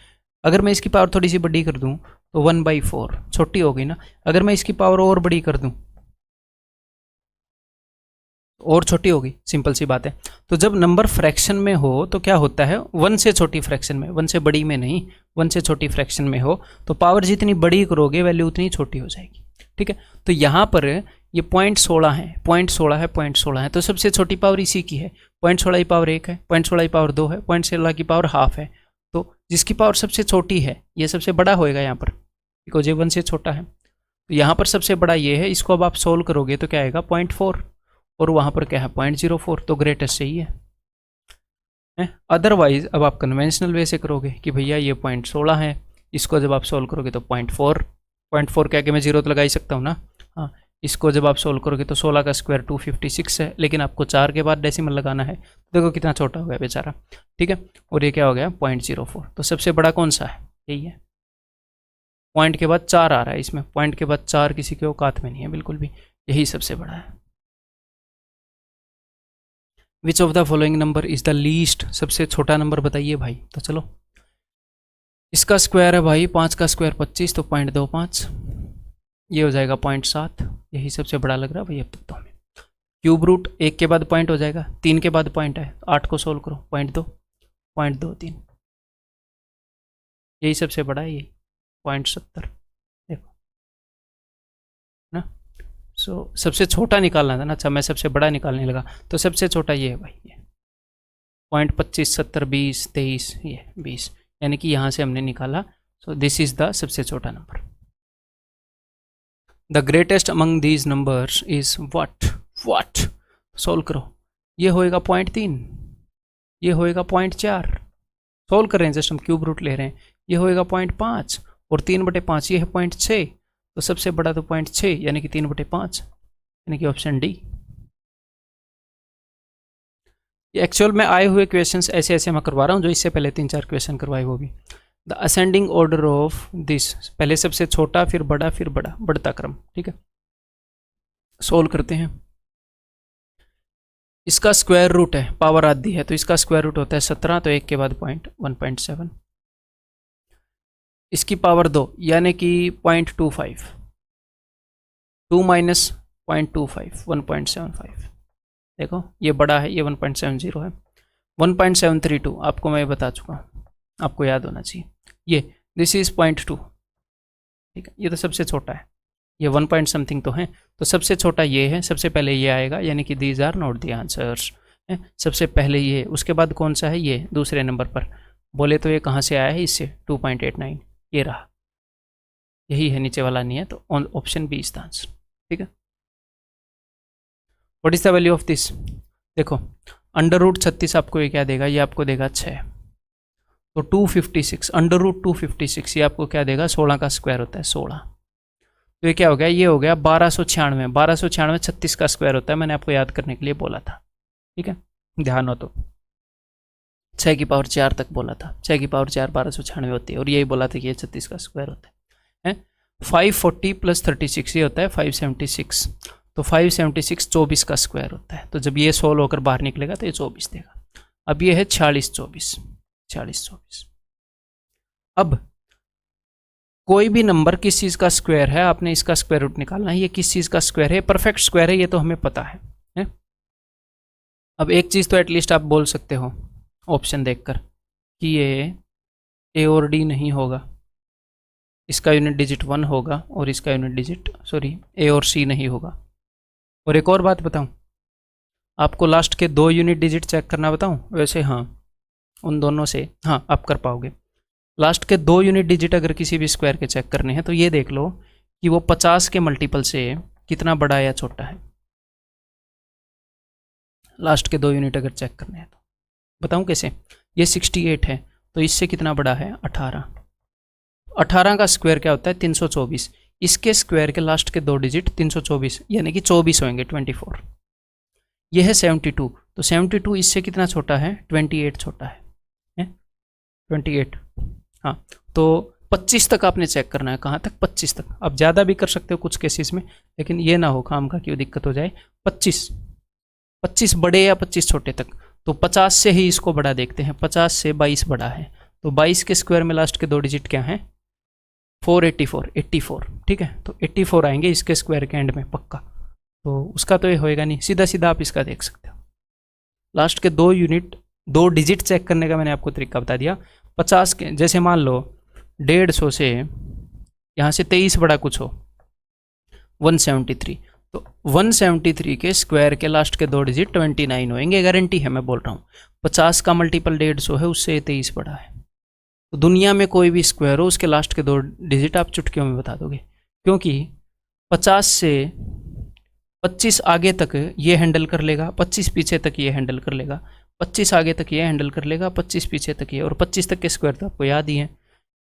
अगर मैं इसकी पावर थोड़ी सी बड़ी कर दूं तो 1/4 छोटी हो गई ना। अगर मैं इसकी पावर और बड़ी कर दूं और छोटी होगी, सिंपल सी बात है। तो जब नंबर फ्रैक्शन में हो तो क्या होता है, 1 से छोटी फ्रैक्शन में, 1 से बड़ी में नहीं, 1 से छोटी फ्रैक्शन में हो तो पावर जितनी बड़ी करोगे वैल्यू उतनी छोटी हो जाएगी। ठीक है, तो यहाँ पर ये 0.16 है, 0.16 है, 0.16 है, तो सबसे छोटी पावर इसी की है। 0.16 की पावर 1 है, 0.16 की पावर 2 है, 0.16 की पावर हाफ है। तो जिसकी पावर सबसे छोटी है ये सबसे बड़ा होएगा यहाँ पर, बिकॉज ये 1 से छोटा है। तो यहाँ पर सबसे बड़ा ये है, इसको अब आप सोल्व करोगे तो क्या आएगा 0.4, और वहाँ पर क्या है 0.04, तो ग्रेटेस्ट सही है। अदरवाइज अब आप कन्वेंशनल वे से करोगे कि भैया ये 0.16 है, इसको जब आप सोल्व करोगे तो 0.4 क्या कि मैं 0 तो लगा ही सकता हूँ ना। हाँ, इसको जब आप सोल्व करोगे तो 16 का स्क्वायर 256 है, लेकिन आपको 4 के बाद डेसिमल लगाना है, तो देखो कितना छोटा हो गया बेचारा। ठीक है, और ये क्या हो गया 0.04। तो सबसे बड़ा कौन सा है, यही है। पॉइंट के बाद 4 आ रहा है इसमें, पॉइंट के बाद 4 किसी के औकात में नहीं है बिल्कुल भी, यही सबसे बड़ा है। Which of the following number is the least, सबसे छोटा नंबर बताइए भाई। तो चलो इसका स्क्वायर है भाई 5 का स्क्वायर 25, तो 0.25, ये हो जाएगा 0.7, यही सबसे बड़ा लग रहा है भाई अब तक तो हमें। क्यूब रूट 1 के बाद पॉइंट हो जाएगा, 3 के बाद पॉइंट है, 8 को सोल्व करो 0.23, यही सबसे बड़ा है, यही 0.70, देखो ना। सो सबसे छोटा निकालना था ना, अच्छा मैं सबसे बड़ा निकालने लगा, तो सबसे छोटा ये है भाई, ये 0.25, 70, 20, 23, ये 20, यानी कि यहाँ से हमने निकाला। सो दिस इज द सबसे छोटा number. The greatest among these numbers is what, solve करो। ये होएगा 0.3, ये होएगा 0.4, सोल्व कर रहे हैं, जस्ट हम क्यूब रूट ले रहे हैं। ये होएगा 0.5 और 3/5 ये है 0.6, तो सबसे बड़ा तो 0.6 यानी कि 3/5, यानी कि ऑप्शन डी। ये एक्चुअल में आए हुए क्वेश्चंस ऐसे ऐसे मैं करवा रहा हूँ, जो इससे पहले 3-4 क्वेश्चन करवाए वो भी। The ascending order of this, पहले सबसे छोटा फिर बड़ा फिर बड़ा, बढ़ता क्रम। ठीक है, सोल्व करते हैं। इसका स्क्वायर रूट है, पावर आधी है, तो इसका स्क्वायर रूट होता है 17, तो 1 के बाद पॉइंट 1.7। इसकी पावर 2 यानी कि 0.25, 2 माइनस 0.25 1.75, देखो ये बड़ा है, ये 1.70 है। 1.732 आपको मैं बता चुका हूँ, आपको याद होना चाहिए। ये दिस इज 0.2, ठीक है, ये तो सबसे छोटा है, ये 1 पॉइंट समथिंग तो है, तो सबसे छोटा ये है, सबसे पहले ये आएगा, यानी कि these are not the answers. सबसे पहले ये, उसके बाद कौन सा है, ये दूसरे नंबर पर बोले तो ये कहाँ से आया है, इससे 2.89, ये रहा, यही है, नीचे वाला नहीं है, तो option B is the answer. ठीक है, what is the value of this, देखो √36 आपको ये क्या देगा, ये आपको देगा 6, तो 256 √256 ये आपको क्या देगा, 16 का स्क्वायर होता है 16, तो ये क्या हो गया, ये हो गया 1296, 1296 36 का स्क्वायर होता है, मैंने आपको याद करने के लिए बोला था। ठीक है, ध्यान हो तो 6 की पावर 4 तक बोला था, 6 की पावर 4 1296 होती है, और यही बोला था कि ये 36 का स्क्वायर होता है। 540 + 36 ये होता है 576, तो 576 24 का स्क्वायर होता है, तो जब ये 16 होकर बाहर निकलेगा तो ये 24 देगा। अब ये है 46 24। अब कोई भी नंबर किस चीज़ का स्क्वायर है, आपने इसका स्क्वायर रूट निकालना है, ये किस चीज़ का स्क्वायर है, परफेक्ट स्क्वायर है, ये तो हमें पता है। अब एक चीज़ तो एटलीस्ट आप बोल सकते हो ऑप्शन देखकर कि ये ए और डी नहीं होगा, इसका यूनिट डिजिट 1 होगा और इसका यूनिट डिजिट ए और सी नहीं होगा। और एक और बात बताऊं, आपको लास्ट के 2 यूनिट डिजिट चेक करना बताऊं, वैसे हाँ उन दोनों से हाँ आप कर पाओगे। लास्ट के 2 यूनिट डिजिट अगर किसी भी स्क्वायर के चेक करने हैं तो ये देख लो कि वो 50 के मल्टीपल से कितना बड़ा या छोटा है। लास्ट के 2 यूनिट अगर चेक करने हैं तो बताऊं कैसे। ये 68 है तो इससे कितना बड़ा है 18। 18 का स्क्वायर क्या होता है 324। इसके स्क्वायर के लास्ट के 2 डिजिट 324 यानी कि 24 होंगे 24। यह है 72 तो 72 इससे कितना छोटा है 28 छोटा है 28। हाँ तो 25 तक आपने चेक करना है। कहाँ तक 25 तक। आप ज़्यादा भी कर सकते हो कुछ केसेस में, लेकिन ये ना हो काम का क्यों दिक्कत हो जाए। 25 बड़े या 25 छोटे तक। तो 50 से ही इसको बड़ा देखते हैं। 50 से 22 बड़ा है तो 22 के स्क्वायर में लास्ट के 2 डिजिट क्या हैं 84 ठीक है। तो 84 आएंगे इसके स्क्वायर के एंड में पक्का। तो उसका तो ये होएगा नहीं। सीधा सीधा आप इसका देख सकते हो। लास्ट के 2 डिजिट चेक करने का मैंने आपको तरीका बता दिया। 50 के जैसे मान लो 150 से यहाँ से 23 बड़ा कुछ हो 173 तो 173 के स्क्वायर के लास्ट के 2 डिजिट 29 होंगे। गारंटी है मैं बोल रहा हूँ। 50 का मल्टीपल 150 है उससे 23 बड़ा है। तो दुनिया में कोई भी स्क्वायर हो उसके लास्ट के 2 डिजिट आप चुटकियों में बता दोगे, क्योंकि 50 से 25 आगे तक ये हैंडल कर लेगा, 25 पीछे तक ये हैंडल कर लेगा, 25 आगे तक ये हैंडल कर लेगा, 25 पीछे तक ये, और 25 तक के स्क्वायर तो आपको याद ही है।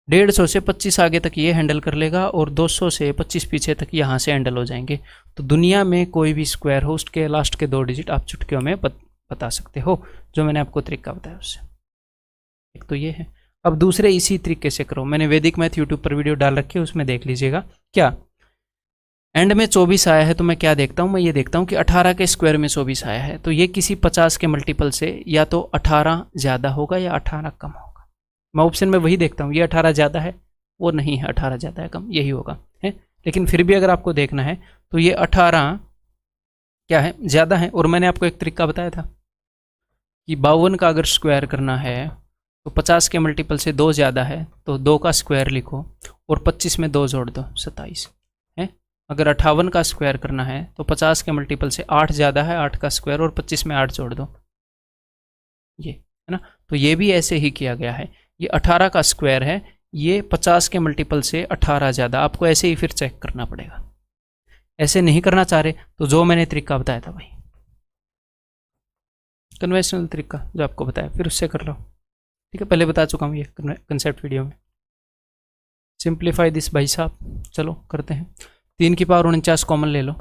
150 से 25 आगे तक ये हैंडल कर लेगा और 200 से 25 पीछे तक यहाँ से हैंडल हो जाएंगे। तो दुनिया में कोई भी स्क्वायर हो उसके लास्ट के 2 डिजिट आप चुटकियों में बता सकते हो, जो मैंने आपको तरीका बताया उससे। एक तो ये है। अब दूसरे इसी तरीके से करो। मैंने वैदिक मैथ यूट्यूब पर वीडियो डाल रखी है, उसमें देख लीजिएगा। क्या एंड में 24 आया है तो मैं क्या देखता हूँ, मैं ये देखता हूँ कि 18 के स्क्वायर में 24 आया है तो ये किसी 50 के मल्टीपल से या तो 18 ज़्यादा होगा या 18 कम होगा। मैं ऑप्शन में वही देखता हूँ। ये 18 ज़्यादा है, वो नहीं है 18 ज़्यादा है कम, यही होगा है। लेकिन फिर भी अगर आपको देखना है तो ये 18 क्या है ज़्यादा है। और मैंने आपको एक तरीका बताया था कि 52 का अगर स्क्वायर करना है तो 50 के मल्टीपल से 2 ज़्यादा है तो 2 का स्क्वायर लिखो और 25 में 2 जोड़ दो 27 है। अगर 58 का स्क्वायर करना है तो 50 के मल्टीपल से 8 ज़्यादा है, 8 का स्क्वायर और 25 में 8 जोड़ दो, ये है ना। तो ये भी ऐसे ही किया गया है। ये 18 का स्क्वायर है, ये 50 के मल्टीपल से 18 ज़्यादा। आपको ऐसे ही फिर चेक करना पड़ेगा। ऐसे नहीं करना चाह रहे तो जो मैंने तरीका बताया था भाई, कन्वेंशनल तरीका जो आपको बताया, फिर उससे कर लो। ठीक है, पहले बता चुका हूँ ये कंसेप्ट वीडियो में। सिंप्लीफाई दिस भाई साहब, चलो करते हैं। 3 की पावर 49 कॉमन ले लो,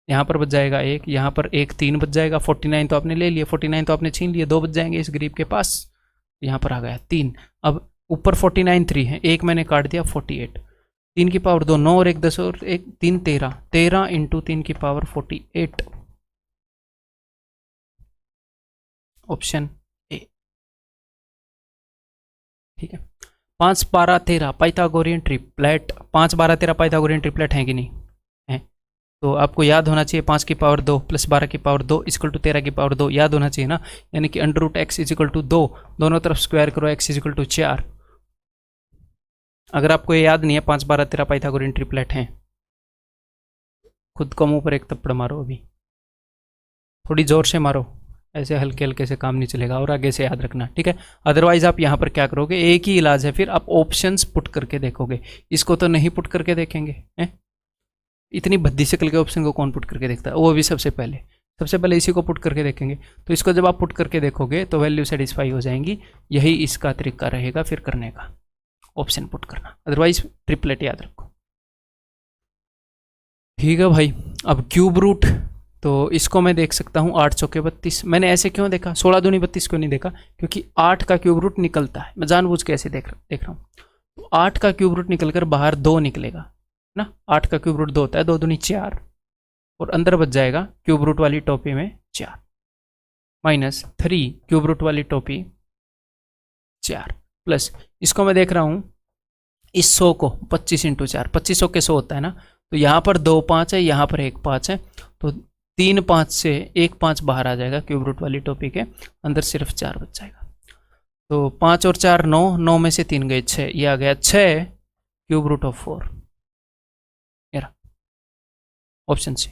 यहाँ पर बच जाएगा 1, यहाँ पर 1 3 बच जाएगा। 49 तो आपने ले लिया, 49 तो आपने छीन लिया, 2 बच जाएंगे इस गरीब के पास। यहाँ पर आ गया 3। अब ऊपर 49 3 है, 1 मैंने काट दिया 48। 3 की पावर 2 9 और 1 10 और 1 3 13, 13 इंटू 3 की पावर 48, ऑप्शन ए। ठीक है। 5 12 13 पाइथागोरियन ट्रिपलेट। 5 12 13 पाइथागोरियन ट्रिपलेट है कि नहीं है? तो आपको याद होना चाहिए 5 की पावर 2 प्लस 12 की पावर 2 इक्वल टू 13 की पावर 2 याद होना चाहिए ना। यानी कि under root x equal to 2, दोनों तरफ स्क्वायर करो, एक्स इक्वल टू 4। अगर आपको ये याद नहीं है 5 12 13 पाइथागोरियन ट्रिपलेट हैं, खुद को मुंह पर एक थप्पड़ मारो, अभी थोड़ी जोर से मारो, ऐसे हल्के हल्के से काम नहीं चलेगा, और आगे से याद रखना, ठीक है। अदरवाइज आप यहाँ पर क्या करोगे, एक ही इलाज है, फिर आप ऑप्शंस पुट करके देखोगे। इसको तो नहीं पुट करके देखेंगे हैं? इतनी भद्दी शक्ल के ऑप्शन को कौन पुट करके देखता है, वो भी सबसे पहले इसी को पुट करके देखेंगे। तो इसको जब आप पुट करके देखोगे तो वैल्यू सेटिस्फाई हो जाएंगी। यही इसका तरीका रहेगा फिर करने का, ऑप्शन पुट करना। अदरवाइज ट्रिपलेट याद रखो। ठीक है भाई। अब क्यूब रूट, तो इसको मैं देख सकता हूँ 8 चौके 32। मैंने ऐसे क्यों देखा, 16 दूनी 32 क्यों नहीं देखा, क्योंकि 8 का क्यूब रूट निकलता है। मैं जानबूझ के ऐसे देख रहा हूँ। तो 8 का क्यूब रूट निकल कर बाहर 2 निकलेगा ना। 8 का क्यूब रूट 2 होता है, 2 दूनी 4, और अंदर बच जाएगा क्यूब रूट वाली टोपी में 4 माइनस 3 क्यूब रूट वाली टोपी 4 प्लस, इसको मैं देख रहा हूँ इस 100 को 25 इंटू 4, 2500 के 100 होता है ना। तो यहाँ पर 2 5 है, यहाँ पर 1 5 है, तो 3 5 से 1 5 बाहर आ जाएगा क्यूब रूट वाली टोपी के, अंदर सिर्फ 4 बच जाएगा। तो 5 और 4 9, 9 में से 3 गए 6, ये आ गया 6 cube root of 4, option C.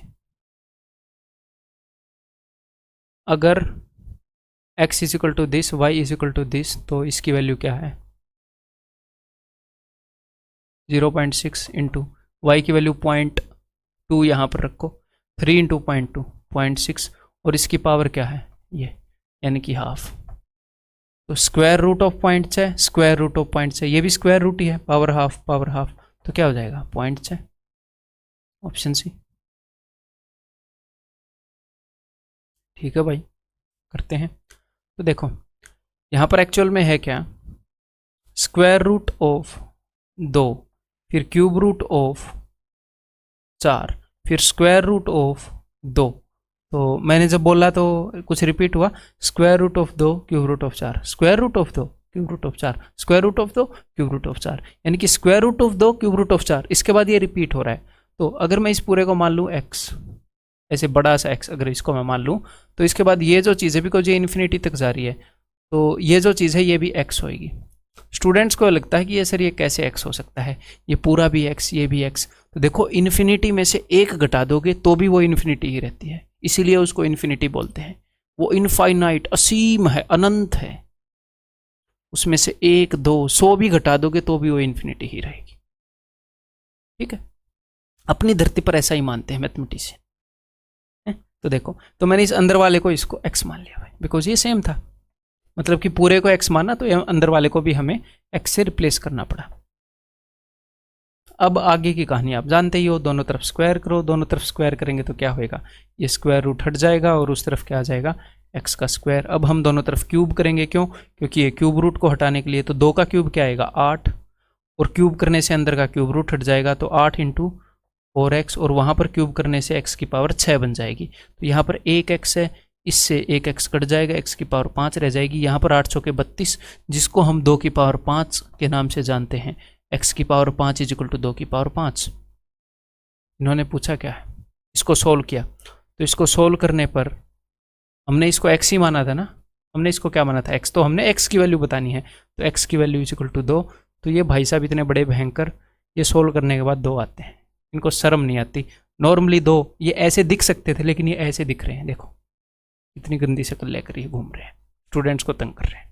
अगर x is equal to this, y is equal to this, तो इसकी वैल्यू क्या है 0.6 इंटू वाई की वैल्यू 0.2 यहाँ पर रखो, 3 इंटू 0.2 0.6, और इसकी पावर क्या है ये, यानी कि हाफ। तो square root of 0.6, square root of 0.6, ये भी स्क्वायर रूट ही है, पावर हाफ पावर हाफ, तो क्या हो जाएगा 0.6, ऑप्शन सी। ठीक है भाई, करते हैं। तो देखो यहाँ पर एक्चुअल में है क्या, स्क्वायर रूट ऑफ 2, फिर क्यूब रूट ऑफ 4, फिर स्क्वायर रूट ऑफ 2। तो मैंने जब बोला तो कुछ रिपीट हुआ, square root of 2 cube root of 4, square root of 2 cube root of 4, square root of 2 cube root of 4, यानी कि square root of 2 cube root of 4, इसके बाद ये रिपीट हो रहा है। तो अगर मैं इस पूरे को मान लूँ x, ऐसे बड़ा सा x अगर इसको मैं मान लूँ, तो इसके बाद ये जो चीज़ है, बिकॉज ये इन्फिनिटी तक जा रही है, तो ये जो चीज़ है ये भी x होएगी। स्टूडेंट्स को लगता है कि ये सर ये कैसे x हो सकता है, ये पूरा भी x ये भी x। तो देखो इन्फिनिटी में से एक घटा दोगे तो भी वो इन्फिनिटी ही रहती है, इसीलिए उसको इन्फिनिटी बोलते हैं। वो इनफाइनाइट, असीम है, अनंत है, उसमें से 1 2 100 भी घटा दोगे तो भी वो इन्फिनिटी ही रहेगी। ठीक है, अपनी धरती पर ऐसा ही मानते हैं मैथमेटिशियन। तो देखो, तो मैंने इस अंदर वाले को इसको x मान लिया भाई, बिकॉज ये सेम था, मतलब कि पूरे को x माना, तो अंदर वाले को भी हमें x से रिप्लेस करना पड़ा। अब आगे की कहानी आप जानते ही हो, दोनों तरफ स्क्वायर करो, दोनों तरफ स्क्वायर करेंगे तो क्या होएगा, ये स्क्वायर रूट हट जाएगा और उस तरफ क्या आ जाएगा, x का स्क्वायर। अब हम दोनों तरफ क्यूब करेंगे, क्यों, क्योंकि ये क्यूब रूट को हटाने के लिए, तो 2 का क्यूब क्या आएगा 8, और क्यूब करने से अंदर का क्यूब रूट हट जाएगा, तो 8 इंटू 4x, और वहाँ पर क्यूब करने से x की पावर 6 बन जाएगी। तो यहाँ पर 1x है, इससे 1x कट जाएगा, x की पावर 5 रह जाएगी। यहाँ पर 8 चौके 32, जिसको हम 2 की पावर 5 के नाम से जानते हैं, x की पावर 5 इज इक्वल टू 2 की पावर 5। इन्होंने पूछा क्या है, इसको सोल्व किया, तो इसको सोल्व करने पर हमने इसको x ही माना था ना, हमने इसको क्या माना था x, तो हमने x की वैल्यू बतानी है, तो x की वैल्यू इज इक्वल टू 2। तो ये भाई साहब इतने बड़े भयंकर, ये सोल्व करने के बाद 2 आते हैं, इनको शर्म नहीं आती। नॉर्मली 2 ये ऐसे दिख सकते थे, लेकिन ये ऐसे दिख रहे हैं, देखो इतनी गंदी शक्ल लेकर ये घूम रहे हैं, स्टूडेंट्स को तंग कर रहे हैं।